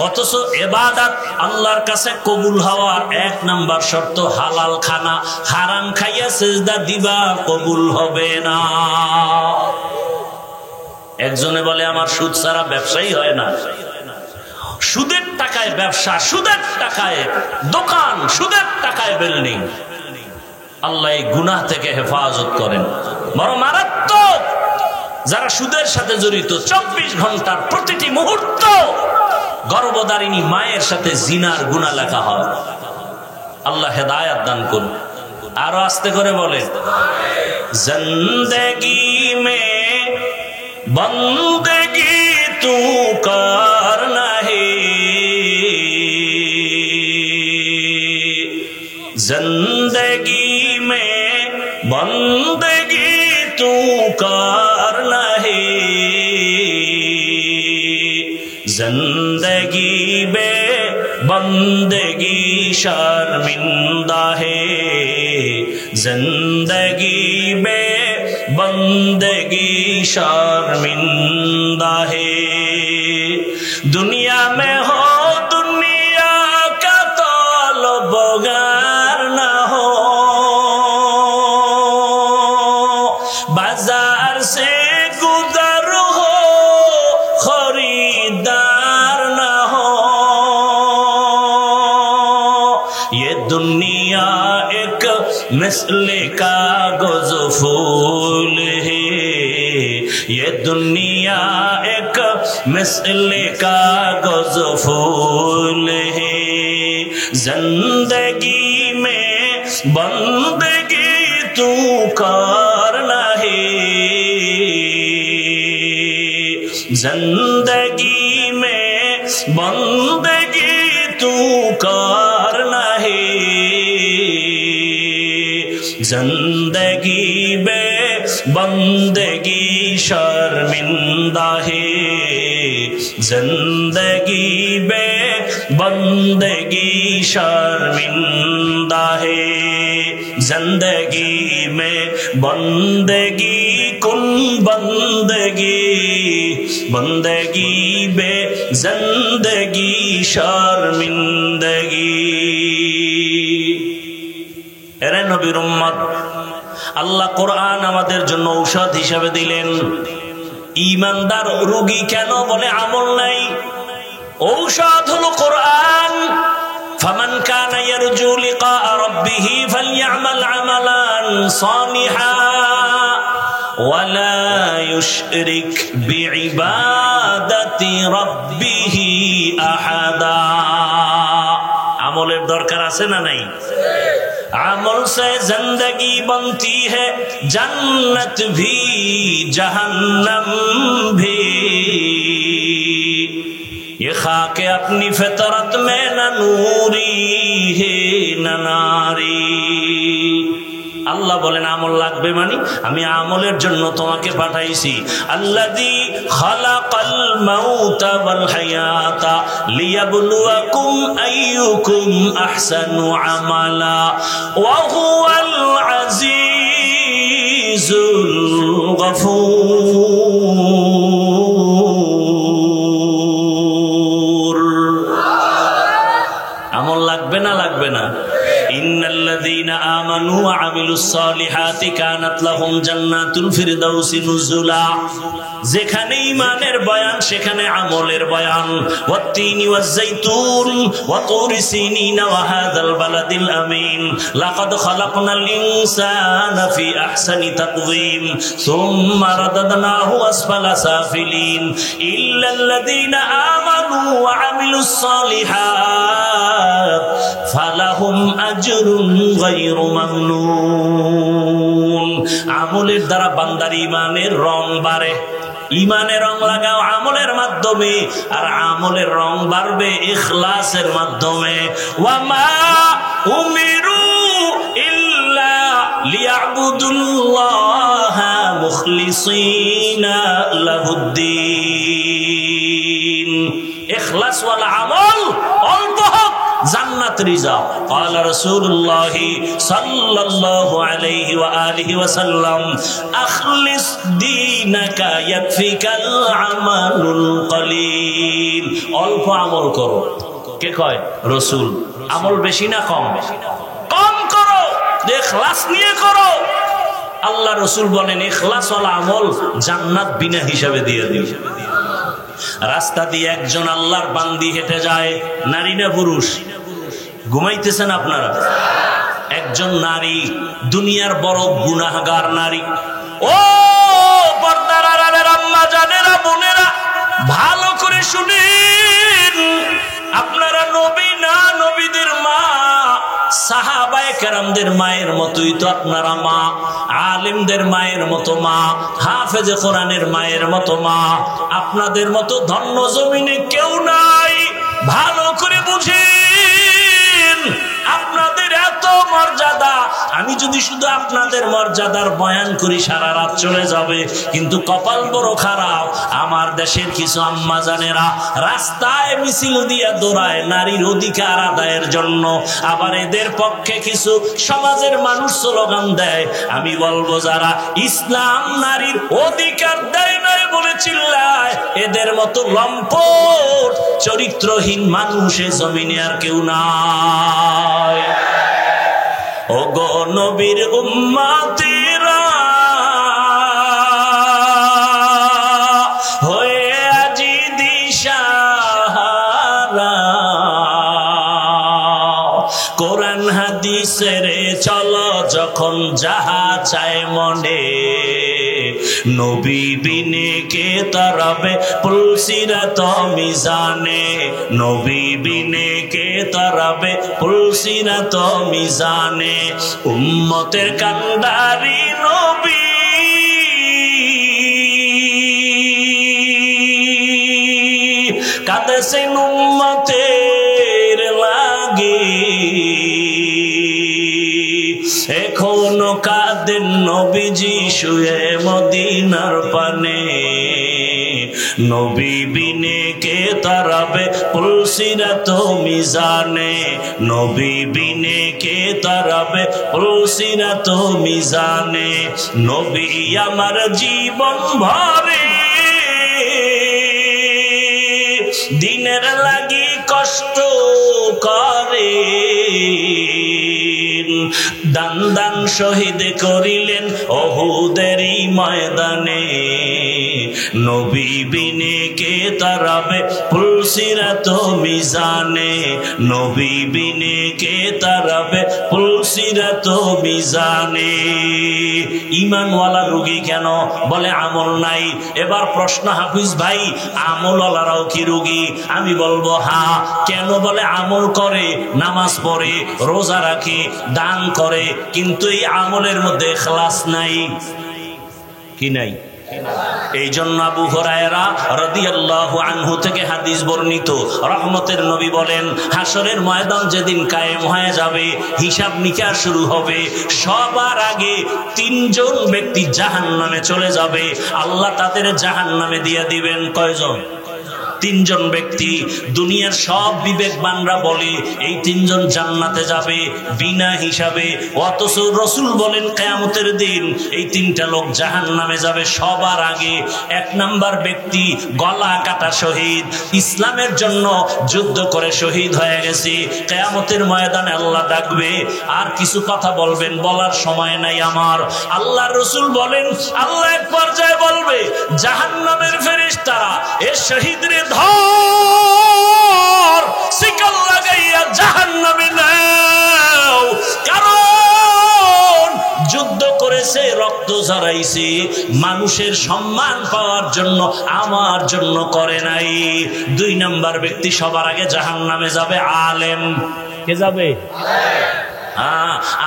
অথচ ইবাদত আল্লাহর কাছে কবুল হওয়ার এক নাম্বার শর্ত হালাল খানা। হারাম খাইয়া সিজদা দিবা, কবুল হবে না। একজনে বলে আমার সুদ ছাড়া ব্যবসাই হয় না। সুদের টাকায় ব্যবসা, সুদের টাকায় দোকান, সুদের টাকায় বিল্ডিং। আল্লাহ এই গুনাহ থেকে হেফাজত করেন। বড় মারাত্মক যারা সুদের সাথে জড়িত। 24 ঘন্টার প্রতিটি মুহূর্ত গর্ভধারিণী মায়ের সাথে জিনার গুনাহ লেখা হয়। আল্লাহ হেদায়াত দান করুন। আরো আস্তে করে বলেন, জিন্দেগি মে বন্দেগি তু করনা হে, जिंदगी में बंदगी तू करना है, जिंदगी में बंदगी शर्मिंदा है, जिंदगी में बंदगी शर्मिंदा है। दुनिया में हो दुनिया का तलबगार न हो, बाजार से गुजर हो खरीदार न हो। ये दुनिया एक मिसले कागज फूल है, ये दुनिया एक मिसले कागज फूल है। जिंदगी में बंदगी तू करना है, जिंदगी में बंदगी तू करना है। जिंदगी में बंदगी शर्मिंदा है, जिंदगी में बंदगी शर्मिंदा है। जिंदगी में बंदगी कुन बंदगी, बंदगी बे जिंदगी शर्मिंदगी। এরে নবীর উম্মত, আল্লাহ কোরআন আমাদের জন্য ঔষধ হিসেবে দিলেন। ঈমানদার রোগী কেন বলে আমল নাই? ঔষধ হলো কোরআন। ফামান কানা ইয়ারজু লিকা রাব্বিহি ফালইআমাল আমালান সালিহা ওয়ালা ইউশরিক বিইবাদাতি রাব্বিহি আহাদা। আমলের দরকার আছে না নাই? अमल से जिंदगी बनती है, जन्नत भी जहन्नम भी। ये खाके अपनी फितरत में न नूरी है न नारी। আল্লাহ বলেন আমল লাগবে মানে আমি আমলের জন্য তোমাকে পাঠাইছি। আল্লাযী খালাকাল মাউতা ওয়াল হায়াতা লিয়াবলুয়াকুম আইয়ুকুম আহসানু আমালা ওয়া হুয়াল আজিজুল গফুর। আমল লাগবে না লাগবে না? ইন্নাল্লাযীনা আমানু ওয়া আমিলুস সালিহাতি কানাত লাহুম জান্নাতুল ফিরদাউসি নুজুলা। যেখানে ঈমানের বয়ান সেখানে আমলের বয়ান। ওয়াত-তিনি ওয়াজ-যাইতুন ওয়া তুরি সিনিন ওয়া হাযাল বালাদিল আমিন লাকাদ খালাকনাল ইনসানা ফি আহসানি তাকওয়িম সুম্মা রাদাদনাহু আসফালা সাফিলিন ইল্লাল্লাযীনা আমানু ওয়া আমিলুস সালিহাত ফালাহুম আজরুন গায়রু মামনুন। আমলের দ্বারা বান্দার ঈমানের রং বাড়ে। ঈমানের রং লাগাও আমলের মাধ্যমে, আর আমলের রং বাড়বে ইখলাসের মাধ্যমে। ওয়া মা উমিরু ইল্লা লিয়াবুদুল্লাহা মুখলিসিনা লাহুদ্দিন। ইখলাস ওয়ালা আমল অল্প হোক, জান্নাত রিজাক। قال رسول الله صلى الله عليه واله وسلم اخلص دينك يكفيك العمل القليل। অল্প আমল করো। কে কয়? রাসূল। আমল বেশি না কম? কম করো, ইখলাস নিয়ে করো। আল্লাহ রাসূল বলেন ইখলাস ওয়ালা আমল জান্নাত বিনা হিসাবে দিয়ে দিবে। রাস্তা দিয়ে একজন আল্লাহর বান্দি হেঁটে যায়, নারী না পুরুষ? ঘুমাইতেছেন আপনারা? একজন নারী, দুনিয়ার বড় গুনাহগার নারী। ও পর্দার আড়ালের আম্মা জানেরা, বোনেরা, ভালো করে শুনেন। আপনারা নবী না, নবীদের মা, সাহাবায়ে কেরামদের মায়ের মতোই তো আপনারা মা, আলেমদের মায়ের মতো মা, হাফেজে কোরআনের মায়ের মতো মা। আপনাদের মতো ধন্য জমিনে কেউ নাই। ভালো করে বুঝেন, আপনাদের এত মর্যাদা। আমি যদি শুধু আপনাদের মর্যাদার বয়ান করি সারা রাত চলে যাবে, কিন্তু কপাল বড় খারাপ। আমার দেশের কিছু আম্মা জানেরা রাস্তায় মিছিল দিয়ে দৌড়ায় নারীর অধিকার আদায়ের জন্য, আবার এদের পক্ষে কিছু সমাজের মানুষ স্লোগান দেয়। আমি বলবো যারা ইসলাম নারীর অধিকার দেয় নাই বলে চিল্লায়, এদের মতো লম্পট চরিত্রহীন মানুষ এ জমিনে আর কেউ নাই। ওগো নবীর উম্মতিরা হয়ে আজি দিশাহারা, কোরআন হাদিসের চলো যখন যাহা চায় মনে, নবী বিনে কে তরবে পুলসিরাত মিজানে, নবী বিনে কে তরবে পুলসিরাত মিজানে। উম্মতের কান্ডারি নবী কাঁদেছেন উম্মতের লাগি, এখনো কাঁদেন নবীজি শুয়ে মদিনার পানে, নবী বিনে কে তারাবে পুলসিরাত মিজানে, নবী বিনে কে তারাবে পুলসিরাত মিজানে। নবী আমার জীবন ভরে দিনের লাগি কষ্ট করে, দান দান শহীদ করিলেন ওহুদেরই ময়দানে, নবী বিনে কে তারাবে পুলসিরাত মিজানে, নবী বিনে কে তারাবে পুলসিরাত মিজানে। ঈমানওয়ালা রোগী কেন? বলে আমল নাই। এবার প্রশ্ন হাফিজ ভাই, আমলওয়ালারাও কি রোগী? আমি বলবো হ্যাঁ। কেন? বলে আমল করে, নামাজ পড়ে, রোজা রাখে, দান করে, কিন্তু এই আমলের মধ্যে ইখলাস নাই। কি নাই? এই জন্য আবু হুরায়রা রাদিয়াল্লাহু আনহু থেকে হাদিস বর্ণিত, রহমতের নবী বলেন, হাসরের ময়দান যেদিন কায়েম হয়ে যাবে, হিসাব নিকাশ শুরু হবে, সবার আগে তিনজন ব্যক্তি জাহান্নামে চলে যাবে। আল্লাহ তাদের জাহান্নামে দিয়ে দিবেন কয়জন? তিনজন ব্যক্তি। দুনিয়ার সব বিবেকবানরা বলে এই তিনজন জান্নাতে যাবে বিনা হিসাবে, অথচ রাসূল বলেন কিয়ামতের দিন এই তিনটা লোক জাহান্নামে যাবে সবার আগে। এক নাম্বার ব্যক্তি গলা কাটা শহীদ, ইসলামের জন্য যুদ্ধ করে শহীদ হয়ে গেছে। কিয়ামতের ময়দানে আল্লাহ ডাকবে, আর কিছু কথা বলবেন, বলার সময় নাই আমার। আল্লাহর রাসূল বলেন, আল্লাহ এক পর্যায়ে বলবে, জাহান্নামের ফেরেশতারা এ শহীদরে ধর, শিকল লাগাইয়া জাহান্নামে নাও, কারণ যুদ্ধ করেছে, রক্ত ঝরাইছে, মানুষের সম্মান পাওয়ার জন্য, আমার জন্য করে নাই। দুই নাম্বার ব্যক্তি সবার আগে জাহান্নামে যাবে আলেম। কে যাবে?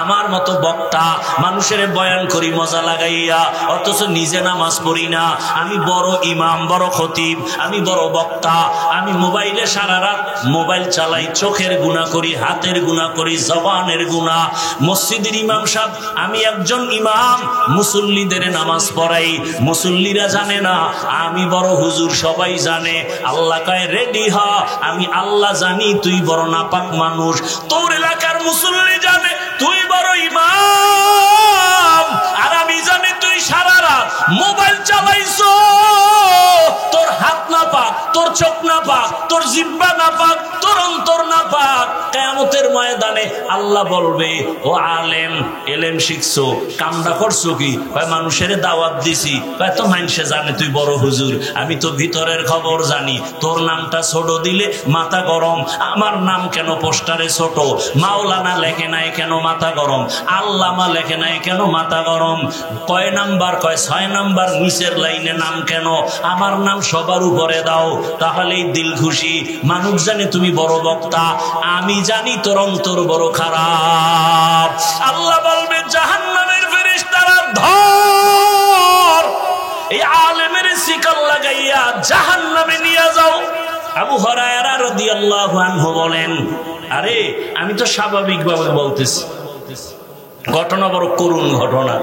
আমার মতো বক্তা, মানুষের বয়ান করি মজা লাগাইয়া, অথচ নিজে নামাজ পড়ি না। আমি বড় ইমাম, বড় খতিব, আমি বড় বক্তা, আমি মোবাইলে সারা রাত মোবাইল চালাই, চোখের গুনাহ করি, হাতের গুনাহ করি, জবানের গুনাহ। মসজিদের ইমাম সাহেব, আমি একজন ইমাম, মুসল্লিদের নামাজ পড়াই, মুসল্লিরা জানে না আমি বড় হুজুর, সবাই জানে। আল্লাহ কয় রেডি হ, আমি আল্লাহ জানি তুই বড় নাপাক মানুষ, তোর এলাকার মুসল্লি জানে তুই বড় ইমাম, আর আমি জানি তুই সারা রাত মোবাইল চালাইছো, তোর হাত না পাক, তোর চোখ না পাক, তোর জিহ্বা না পাক, তোর অন্তর না পাক। কিয়ামতের ময়দানে আল্লাহ বলবে, ও আলেম, এলেম শিখছো, কামটা করছো কি? ভাই মানুষের দাওয়াত দিছি। ভাই তো মানুষে জানে তুই বড় হুজুর, আমি তো ভিতরের খবর জানি। তোর নামটা ছোট দিলে মাথা গরম, আমার নাম কেন পোস্টারে ছোট? মাওলানা লেখে নাই কেন মাথা গরম? আল্লামা লেখে নাই কেন মাথা গরম? কয় নাম্বার? কয় 6 নাম্বার, নিচের লাইনে নাম কেন? আমার নাম সবার উপরে দাও, তাহলেই দিল খুশি। মানুষ জানে তুমি বড় বক্তা, আমি জানি তোর অন্তর বড় খারাপ। আল্লাহ বলবে, জাহান্নামের ফেরেশতারা ধর, এই আলেমের শিকল লাগাইয়া জাহান্নামে নিয়ে যাও। আবু হুরায়রা রাদিয়াল্লাহু আনহু বলেন, আরে আমি তো স্বাভাবিকভাবে বলতেছি, ঘটনা বড় করুণ ঘটনা।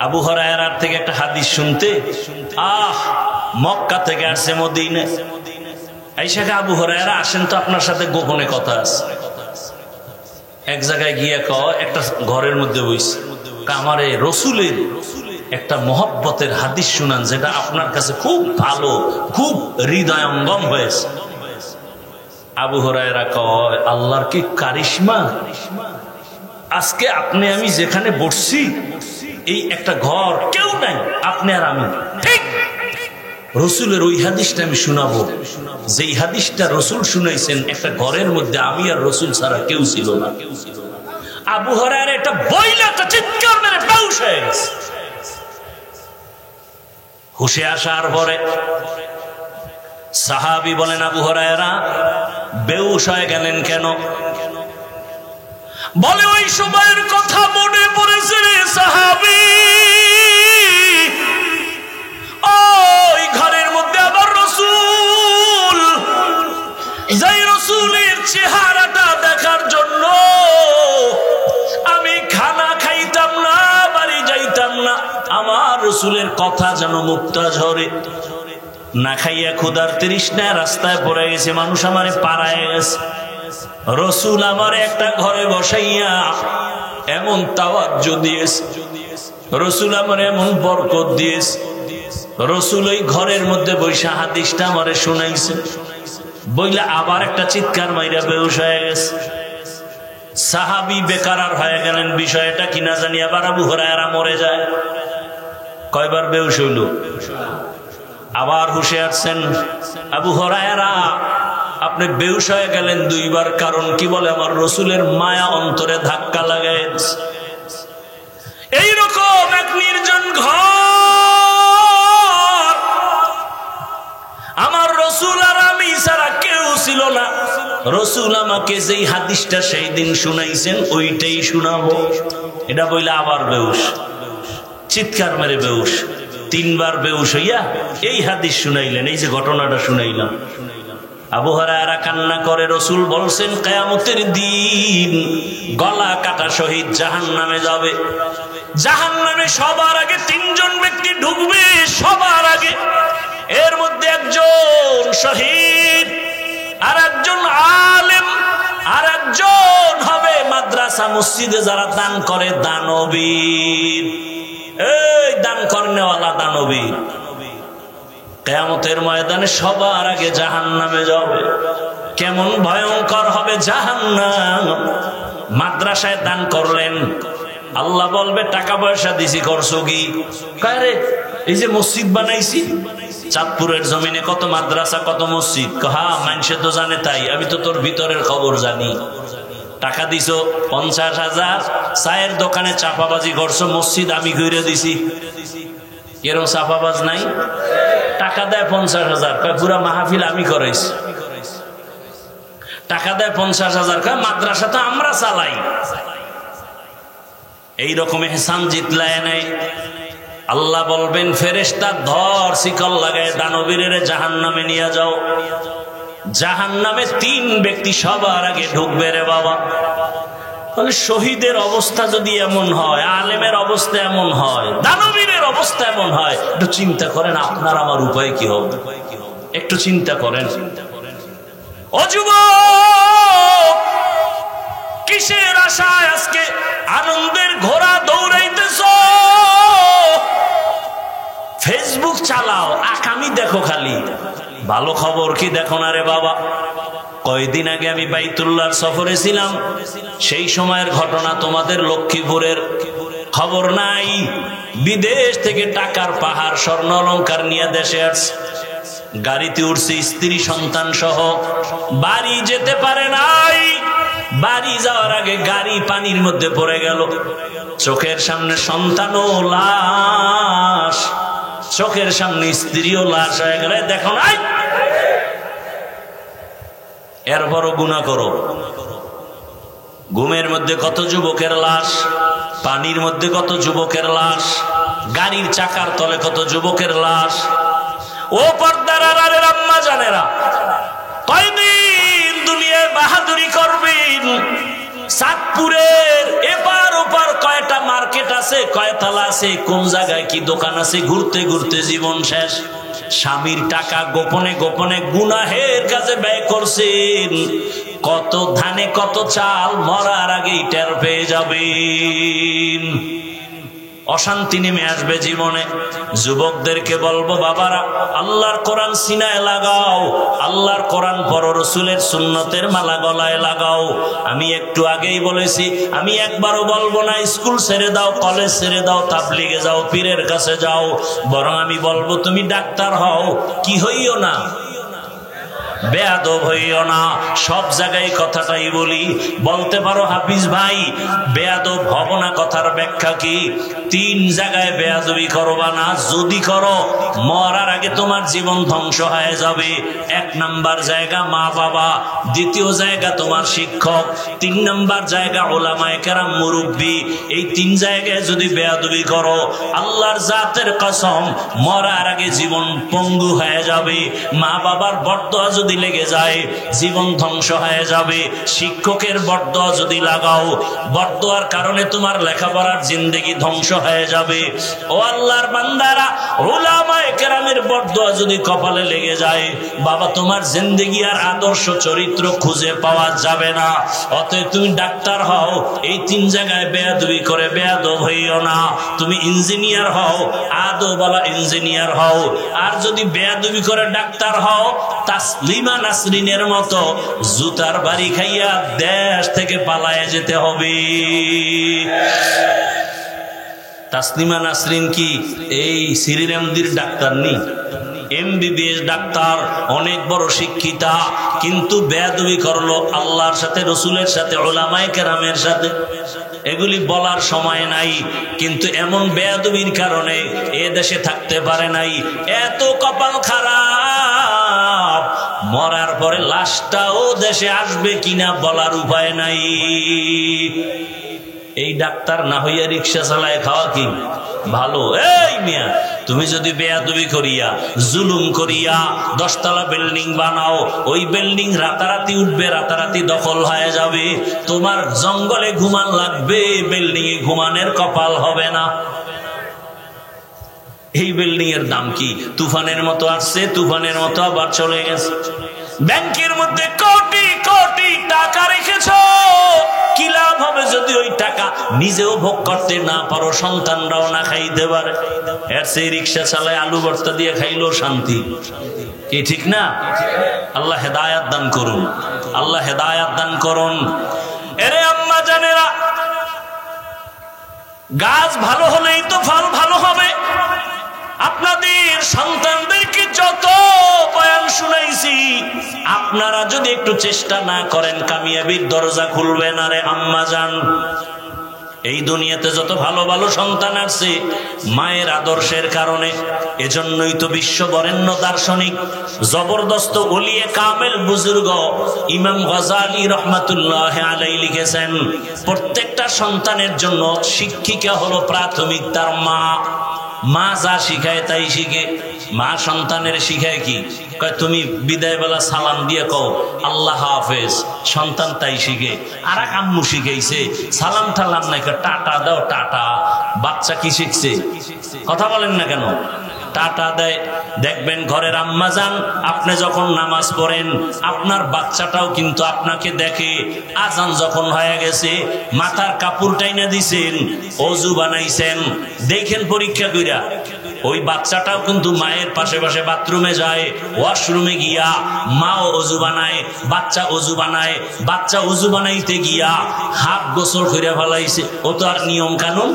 আবু হুরায়রার থেকে একটা হাদিস শুনতে মক্কা থেকে আসছে মদিনা। আইসাকে আবু হুরায়রা আসেন তো, আপনার সাথে গোপনে কথা আছে। এক জায়গায় গিয়ে একটা ঘরের মধ্যে বইছে, আমারে রসুলের একটা মহব্বতের হাদিস শুনান, যেটা আপনার কাছে খুব ভালো, খুব হৃদয়ঙ্গম হয়েছে। আবু হুরায়রা কয়, আল্লাহর কি কারিশমা, আজকে আপনি আমি যেখানে বসছি এই একটা ঘর, কেউ নাই, আপনি আর আমি, ঠিক রসুলের ওই হাদিসটা আমি শোনাবো, যেই হাদিসটা রসুল শুনাইছেন, একটা ঘরের মধ্যে আমি আর রসুল ছাড়া কেউ ছিল না। আবু হুরায়রা এটা বইলা একটা চিৎকার মেরে বেহুশ হয়ে গেছে। হুশে আসার পরে সাহাবী বলেন, আবু হুরায়রা বেহুশ হয়ে গেলেন কেন? বলে, ওই সময়ের কথা মনে পড়েছে রে সাহাবী, ওই ঘরের মধ্যে আবার রসুল, যেই রসুলের চেহারাটা দেখার জন্য আমি খানা খাইতাম না, বাড়ি যাইতাম না। আমার রসুলের কথা যেন মুক্তা ঝরে, না খাইয়া ক্ষুধার তৃষ্ণায় রাস্তায় পড়ে গেছে, মানুষ আমারে পাড়ায় গেছে। রসুল আমার একটা ঘরে বসাইয়া এমন তাওয়াজ্জু দিয়েছে, রসুল আমার এমন বরকত দিয়েছে, রসুল ওই ঘরের মধ্যে বৈশা হাদিসটা আমারে শুনাইছে। বইলা আবার একটা চিৎকার মাইরা বেহুশ হয়ে গেছে। সাহাবী বেকারার হয়ে গেলেন, বিষয়টা কিনা জানি। আবার আবু হুরায়রা মরে যায়। কয়বার বেহুশ হইল? আবার হুশে আসছেন। আবু হুরায়রা আপনি বেহুশ হয়ে গেলেন দুইবার, কারণ কি? বলে, আমার রসুলের মায়া অন্তরে ধাক্কা লাগায়। এইরকম এক নির্জন ঘর, আমার রসুল আর আমি ছাড়া কেউ ছিল না। রসুল আমাকে যেই হাদিসটা সেই দিন শুনাইছেন ওইটাই শুনাবো, এটা বইলে আবার বেহুশ, চিৎকার মেরে বেহুশ। তিনবার বেহুশ হইয়া এই হাদিস শুনাইলেন, এই যে ঘটনাটা শুনাইলাম। আবু হুরায়রা কান্না করে, রসুল বলছেন কিয়ামতের দিন গলা কাটা শহীদ জাহান্নামে যাবে। জাহান্নামে সবার আগে তিনজন ব্যক্তি ঢুকবে, সবার আগে। এর মধ্যে একজন শহীদ, আর একজন আলেম, আর একজন হবে মাদ্রাসা মসজিদে যারা দান করে দানবীর। এই দান করনেওয়ালা দানবীর কিয়ামতের ময়দানে সবার আগে জাহান্নামে যাবে। কেমন ভয়ঙ্কর হবে জাহান্নাম! মাদ্রাসায় দান করলেন, আল্লাহ বলবে টাকা পয়সা দিছি, করছো কি? কয় রে, এই যে মসজিদ বানাইছি, চাঁদপুরের জমিনে কত মাদ্রাসা, কত মসজিদ। হ্যাঁ, মানুষে তো জানে, তাই আমি তো তোর ভিতরের খবর জানি। টাকা দিছো 50,000, চায়ের দোকানে চাপাবাজি করছো, মসজিদ আমি ঘুরে দিছি। এরকম চাপাবাজ নাই? টাকা দেয় 50,000, কয় পুরা মাহফিল আমি করাইছি। টাকা দেয় 50,000, কয় মাদ্রাসা তো আমরা চালাই। এইরকম এহসান জিতলায় নাই। আল্লাহ বলবেন, ফেরেশতা ধর, শিকল লাগায় দানবীরের জাহান্নামে নিয়ে যাও। জাহান্নামে তিন ব্যক্তি সবার আগে ঢুকবে রে বাবা। তাহলে শহীদের অবস্থা যদি এমন হয়, আলেমের অবস্থা এমন হয়, দানবীরের অবস্থা এমন হয়, একটু চিন্তা করেন আপনার আমার উপায় কি হবে। একটু চিন্তা করেন। ও যুবক, কিসের আশায় আজকে আনন্দের ঘোড়া দৌড়াইতেছ? ফেসবুক চালাও, আকামি দেখো খালি, ভালো খবর কি দেখো না রে বাবা। কয়দিন আগে আমি বাইতুল্লাহর সফরে ছিলাম, সেই সময়ের ঘটনা তোমাদের লক্ষ্মীপুরের খবর নাই। বিদেশ থেকে টাকার পাহাড় স্বর্ণ অলংকার নিয়ে দেশে আসছে, গাড়িতে উঠছে স্ত্রী সন্তান সহ, বাড়ি যেতে পারে নাই। বাড়ি যাওয়ার আগে গাড়ি পানির মধ্যে পড়ে গেল, চোখের সামনে সন্তানও লাশ, চোখের সামনে স্ত্রীও লাশ হয়ে গেলে দেখো নাই। এরপরও গুনাহ করো। ঘুমের মধ্যে কত যুবকের লাশ, পানির মধ্যে কত যুবকের লাশ, গাড়ির চাকার তলে কত যুবকের লাশ। ও পর্দার আড়ালের আম্মা জানেরা, কয়দিন দুনিয়ায় বাহাদুরি করবেন? চাঁদপুরের এ কয়তলা আছে, কোন জায়গায় কি দোকান আছে, ঘুরতে ঘুরতে জীবন শেষ। স্বামীর টাকা গোপনে গোপনে গুনাহের কাজে ব্যয় করছেন। কত ধানে কত চাল মরার আগেই টের পেয়ে যাবেন। অশান্তি নেমে আসবে জীবনে। যুবকদেরকে বলবো, বাবারা, আল্লাহর কোরআন সিনায় লাগাও, আল্লাহর কোরআন পড়ো, রাসূলের সুন্নতের মালা গলায় লাগাও। আমি একটু আগেই বলেছি, আমি একবারও বলবো না স্কুল ছেড়ে দাও, কলেজ ছেড়ে দাও, তাবলিগে যাও, পীরের কাছে যাও। বরং আমি বলবো তুমি ডাক্তার হও। কি হইও না, বেয়াদব হইও না। সব জায়গায় কথাটাই বলি। বলতে পারো হাফিজ ভাই বেয়াদব হব না, কথার ব্যাখ্যা কি? 3 জায়গায় বেয়াদবি করবা না, যদি করো মরার আগে তোমার জীবন ধ্বংস হয়ে যাবে। 1 নাম্বার জায়গা মা বাবা, 2য় জায়গা তোমার শিক্ষক, 3 নাম্বার জায়গা উলামায়ে কেরাম মুরব্বী। এই 3 জায়গায় যদি বেয়াদবি করো, আল্লাহর জাতের কসম মরার আগে জীবন পঙ্গু হয়ে যাবে। মা বাবার বরদোয়া যদি লেগে যায় জীবন ধ্বংস হয়ে যাবে। শিক্ষকের বরদোয়া যদি লাগাও, বরদোয়ার কারণে তোমার লেখাপড়ার জিন্দেগি ধ্বংস হয়ে যাবে। ও আল্লাহর বান্দারা, উলামায়ে কেরামের বরদোয়া যদি কপালে লেগে যায়, বাবা তোমার জিন্দেগি আর আদর্শ চরিত্র খুঁজে পাওয়া যাবে না। অতএব তুমি ডাক্তার হও, এই 3 জায়গায় বেয়াদবি করে বেয়াদব হইও না। তুমি ইঞ্জিনিয়ার হও, আদবওয়ালা ইঞ্জিনিয়ার হও। আর যদি বেয়াদবি করে ডাক্তার হও, তাসলিমা নাসরিনের মতো জুতার বাড়ি খাইয়া দেশ থেকে পালায়ে যেতে হবে। তাসলিমা নাসরিন কি এই শ্রীরামদির ডাক্তার নেই? MBBS ডাক্তার, অনেক বড় শিক্ষিতা, কিন্তু বেয়াদবি করলো আল্লাহর সাথে, রসুলের সাথে, উলামায়ে কেরামের সাথে। এগুলি বলার সময় নাই, কিন্তু এমন বেয়াদবির কারণে এ দেশে থাকতে পারে নাই। এত কপাল খারাপ, মরার পরে লাশটাও দেশে আসবে কিনা বলার উপায় নাই। এই ডাক্তার না হইয়া রিক্সা চালায় খাওয়া কি ভালো? এই মিয়া, তুমি যদি বেয়াদবি করিয়া জুলুম করিয়া 10 তলা বিল্ডিং বানাও, ওই বিল্ডিং রাতারাতি উঠবে, রাতারাতি দখল হয়ে যাবে। তোমার জঙ্গলে ঘুমান লাগবে, বিল্ডিং এ ঘুমানের কপাল হবে না। এই বিল্ডিং এর দাম কি? তুফানের মতো আসছে, তুফানের মতো আবার চলে গেছে। ব্যাংকের মধ্যে কোটি কোটি টাকা রেখেছ, কি লাভ হবে যদি ওই টাকা নিজেও ভোগ করতে না পারো, সন্তানরাও না খাইতে পারে? এর সেই রিক্সা চালায় আলু ভর্তা দিয়ে খাইলেও শান্তি। কি ঠিক না? আল্লাহ হেদায়াত দান করুন, আল্লাহ হেদায়াত দান করুন। এরে আম্মা জানেরা, গাছ ভালো হলেই তো ফল ভালো হবে। আপনাদের সন্তানদেরকে যত বয়ান শুনাইছি, আপনারা যদি একটু চেষ্টা না করেন, কামিয়াবির দরজা খুলবে না রে আম্মা জান। এই দুনিয়াতে যত ভালো ভালো সন্তান আছে মায়ের আদর্শের কারণে। এজন্যই তো বিশ্ব বরেণ্য দার্শনিক জবরদস্ত ওলিয়ে কামেল বুজুর্গ ইমাম গজালি রহমাতুল্লাহ আলাইহি লিখেছেন, প্রত্যেকটা সন্তানের জন্য শিক্ষিকা হলো প্রাথমিক তার মা। মা যা শিখায় তাই শিখে। মা সন্তানের শিখায় কি? তুমি বিদায় বেলা সালাম দিয়ে কও আল্লাহ হাফেজ, সন্তান তাই শিখে। আর এক আম্মু শিখাইছে সালাম ঠালাম নাই, টাটা দাও টাটা। বাচ্চা কি শিখছে? কথা বলেন না কেন? টাটা দেয়। দেখবেন ঘরের আম্মা যান, আপনি যখন নামাজ পড়েন আপনার বাচ্চাটাও কিন্তু আপনাকে দেখে। আজান যখন হয়ে গেছে মাথার কাপড় টাইনা দিছেন, অজু বানাইছেন, দেখেন পরীক্ষা কইরা ওই বাচ্চাটাও কিন্তু মায়ের পাশে পাশে বাথরুমে যায়, ওয়াশরুমে গিয়া মাও অজু বানায়, বাচ্চা অজু বানায়। বাচ্চা অজু বানাইতে গিয়া হাত গোসল কইরা ফেলাইছে, ও তো আর নিয়ম কানুন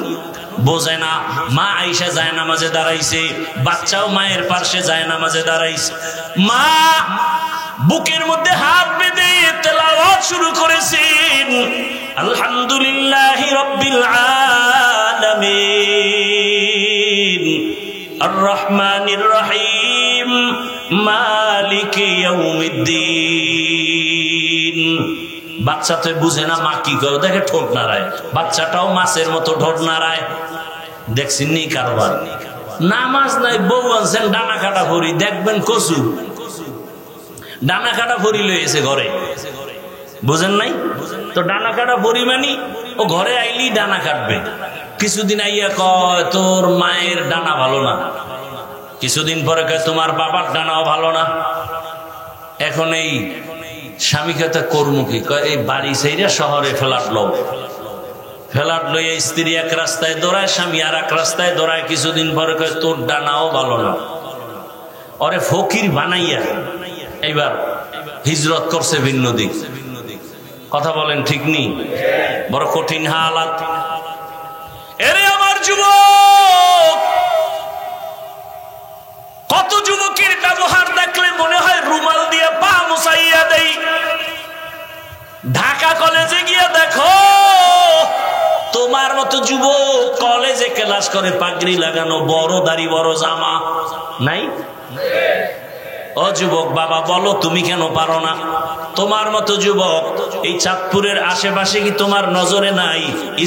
বোঝে না। মা আইসা যায় নামাজে দাঁড়াইছে, বাচ্চাও মায়ের পাশে যায় নামাজে দাঁড়াইছে। মা বুকের মধ্যে হাত বেঁধে তেলাওয়াত শুরু করেছেন, আলহামদুলিল্লাহি রাব্বিল আলামিন আর রহমানির রহিম মালিকি ইয়াউমিদ্দিন। বাচ্চা তো বুঝে না মা কি করে, দেখে ঠোঁট নাড়ায়, বাচ্চাটাও মাছের মতো ঠোঁট নাড়ায়। দেখছেন নি কারবার? নামাজ নাই, বউ আনছেন ডানা কাটা ভরি, দেখবেন কচু ডানা কাটা ভরি লয়েছে ঘরে, বুঝেন নাই তো? ডানা কাটা ভরি মানি ও ঘরে আইলি ডানা কাটবে। কিছুদিন আইয়া কয় তোর মায়ের ডানা ভালো না, কিছুদিন পরে কয় তোমার বাবার ডানাও ভালো না। এখন এই স্বামীকে তো কর্মুখী কয় এই বাড়ি সেইরা শহরে ফ্ল্যাট লইয়া স্ত্রী এক রাস্তায় দৌড়ায়, স্বামী আর এক রাস্তায় দৌড়ায়। কিছুদিন পরে কয় তোর ডানাও ভালো না। ওরে ফকির বানাইয়া এইবার হিজরত করছে ভিন্ন দিক। কথা বলেন ঠিক নেই? বড় কঠিন হালাত। এরে আমার যুবক, কত যুবকের ব্যবহার দেখলে মনে হয় রুমাল দিয়ে পা মুছাইয়া দেই। ঢাকা কলেজে গিয়ে দেখো, তোমার মতো যুবক কলেজে ক্লাস করে পাগড়ি লাগানো, বড় দাড়ি বড় জামা নাই? ও যুবক বাবা বলো তুমি কেন পারো না? তোমার মতো যুবক এই চাঁদপুরের আশেপাশে কি তোমার নজরে নাই?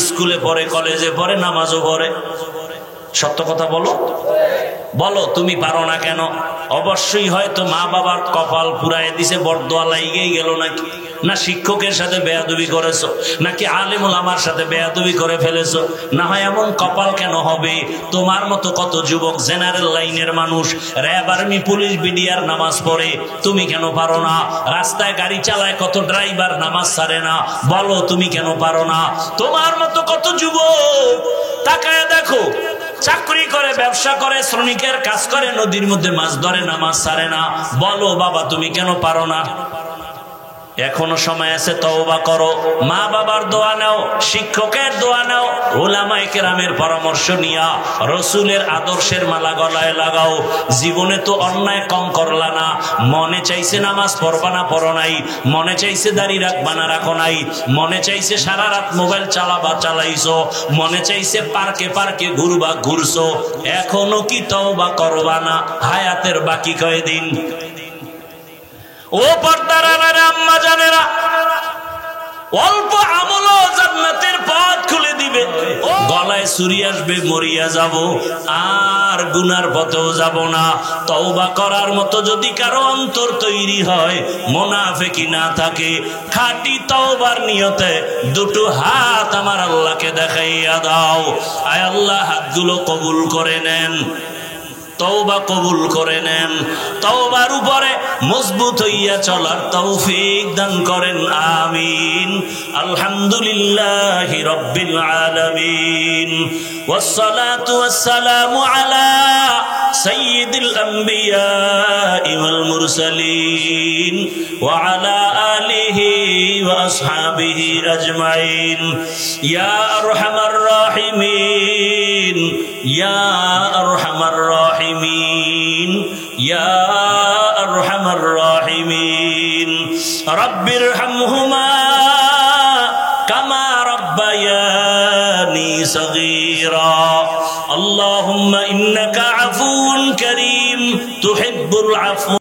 স্কুলে পড়ে, কলেজে পড়ে, নামাজও পড়ে। সত্য কথা বলো, বলো তুমি পারো না কেন? অবশ্যই হয়তো মা বাবার কপাল পুরাই দিছে, বরদোয়া লাইগেই গেল নাকি, না শিক্ষকের সাথে বেয়াদবি করেছো, নাকি আলেমুল আমার সাথে বেয়াদবি করে ফেলেছো। না হয় এমন কপাল কেন হবে? তোমার মতো কত যুবক জেনারেল লাইনের মানুষ, র্যাব, আর্মি, পুলিশ, বিডিআর নামাজ পড়ে, তুমি কেন পারো না? রাস্তায় গাড়ি চালায় কত ড্রাইভার নামাজ ছাড়ে না, বলো তুমি কেন পারো না? তোমার মতো কত যুবক তাকায় দেখো, চাকরি করে, ব্যবসা করে, শ্রমিকের কাজ করে, নদীর মধ্যে মাছ ধরে, নামাজ ছাড়ে না, বলো বাবা তুমি কেন পারো না? এখনো সময় আছে, তওবা করো, মা বাবার দোয়া নাও, শিক্ষকের দোয়া নাও, উলামায়ে কেরামের পরামর্শ নিয়া রসুলের আদর্শের মালা গলায় লাগাও। জীবনে তো অন্যায় কম করলা না, মনে চাইছে নামাজ পড়বা না, পড়ো নাই, মনে চাইছে দাড়ি রাখবা না, রাখো নাই, মনে চাইছে সারা রাত মোবাইল চালাইছো, মনে চাইছে পার্কে পার্কে ঘুরবা, ঘুরছো, এখনো কি তওবা করবা না? হায়াতের বাকি কয়দিন? ও পর্দার আড়ালে আম্মা জানেরা, অল্প আমলও জান্নাতের পথ খুলে দিবে। গলায় ছুরি আসবে, মরিয়া যাব, আর গুনার পথেও যাব না। তওবা করার মতো যদি কারো অন্তর তৈরি হয়, মুনাফিকি না থাকে, খাঁটি তওবার নিয়তে দুটো হাত আমার আল্লাহকে দেখাইয়া দাও। আয় আল্লাহ, হাতগুলো কবুল করে নেন, তওবা কবুল করে নেন, তওবার উপরে মজবুত হইয়া চলার তৌফিক দান করেন, আমিন। আলহামদুলিল্লাহি রাব্বিল আলামিন, ওয়াসসালাতু ওয়াসসালামু আলা সাইয়্যিদিল আমবিয়া ওয়াল মুরসালিন ওয়া আলা আলিহি ওয়া আসহাবিহি আজমাইন। ইয়া আরহামার রাহিমিন, ইয়া আরহামার রাহিমিন, ইয়া আরহামার রাহিমিন। রাব্বিরহামহুমা কামা রাব্বায়ানি সগীরা। আল্লাহুম্মা ইন্নাকা আফুউন কারীম তুহিব্বুল আফওয়া